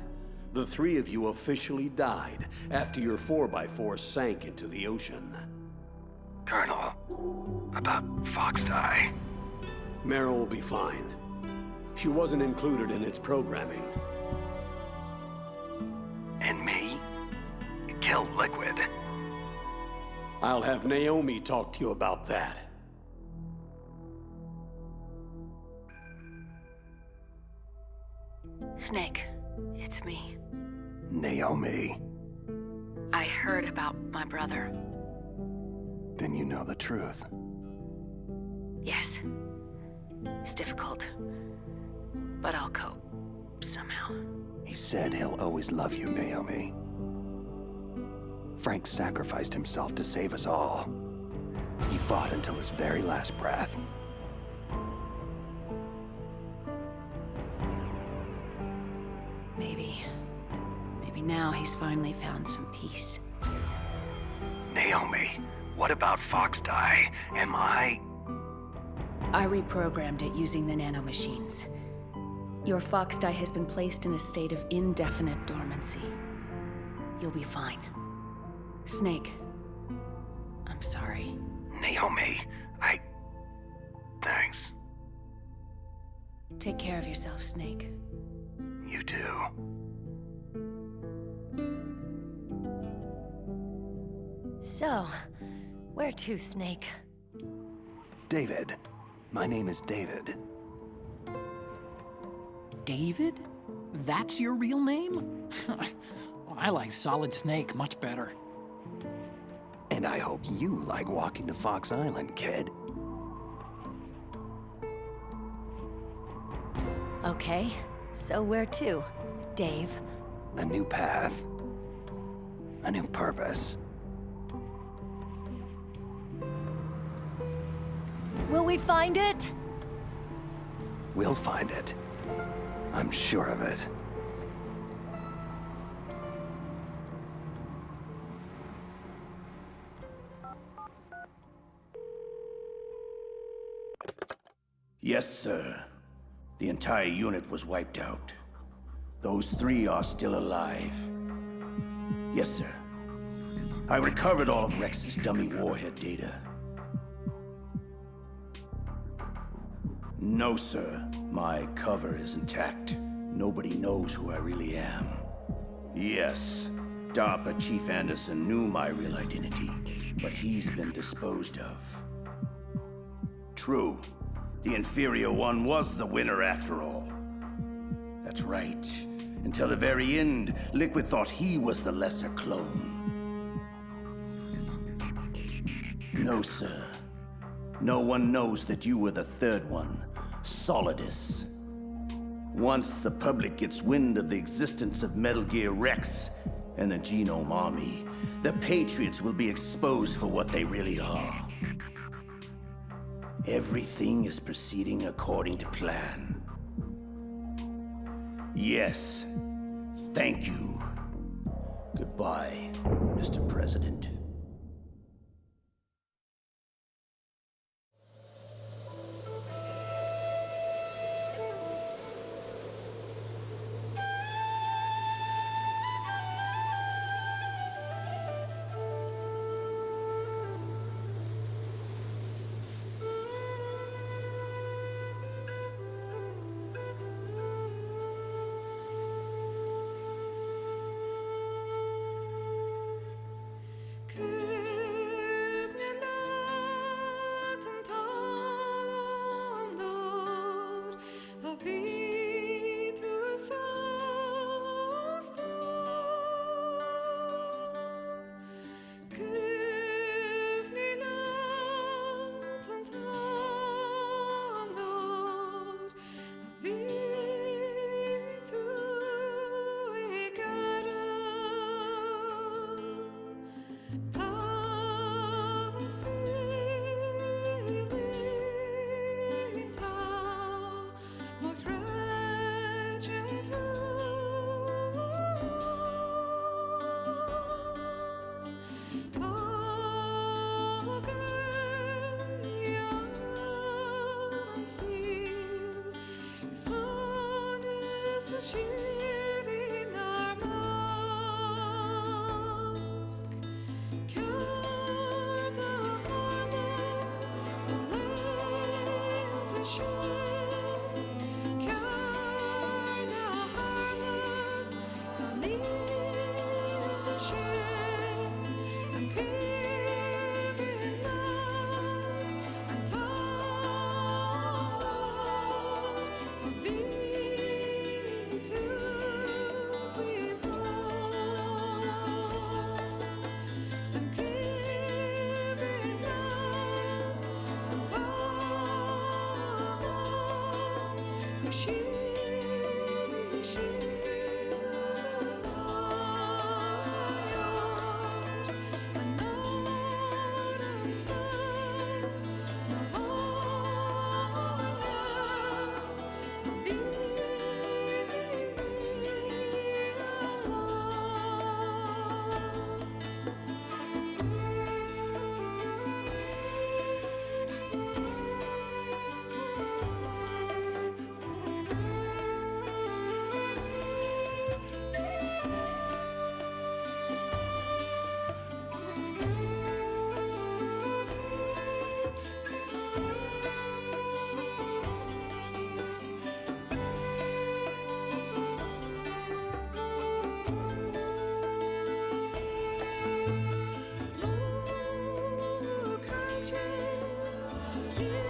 The three of you officially died after your 4x4 sank into the ocean.
Colonel, about Fox Die.
Meryl will be fine. She wasn't included in its programming.
And me? Killed Liquid.
I'll have Naomi talk to you about that.
Snake, it's me.
Naomi.
I heard about my brother.
Then you know the truth.
Yes. It's difficult. But I'll cope. Somehow.
He said he'll always love you, Naomi. Frank sacrificed himself to save us all. He fought until his very last breath.
Maybe now he's finally found some peace.
Naomi, what about Fox Die? I
reprogrammed it using the nanomachines. Your Fox Die has been placed in a state of indefinite dormancy. You'll be fine. Snake, I'm sorry.
Naomi, Thanks.
Take care of yourself, Snake.
You too.
So, where to, Snake?
David. My name is David.
David? That's your real name? I like Solid Snake much better.
And I hope you like walking to Fox Island, kid.
Okay, so where to, Dave?
A new path. A new purpose.
Will we find it?
We'll find it. I'm sure of it.
Yes, sir. The entire unit was wiped out. Those three are still alive. Yes, sir. I recovered all of Rex's dummy warhead data. No, sir. My cover is intact. Nobody knows who I really am. Yes, DARPA Chief Anderson knew my real identity, but he's been disposed of. True. The inferior one was the winner after all. That's right. Until the very end, Liquid thought he was the lesser clone. No, sir. No one knows that you were the third one, Solidus. Once the public gets wind of the existence of Metal Gear Rex and the Genome Army, the Patriots will be exposed for what they really are. Everything is proceeding according to plan. Yes, thank you. Goodbye, Mr. President.
Yeah.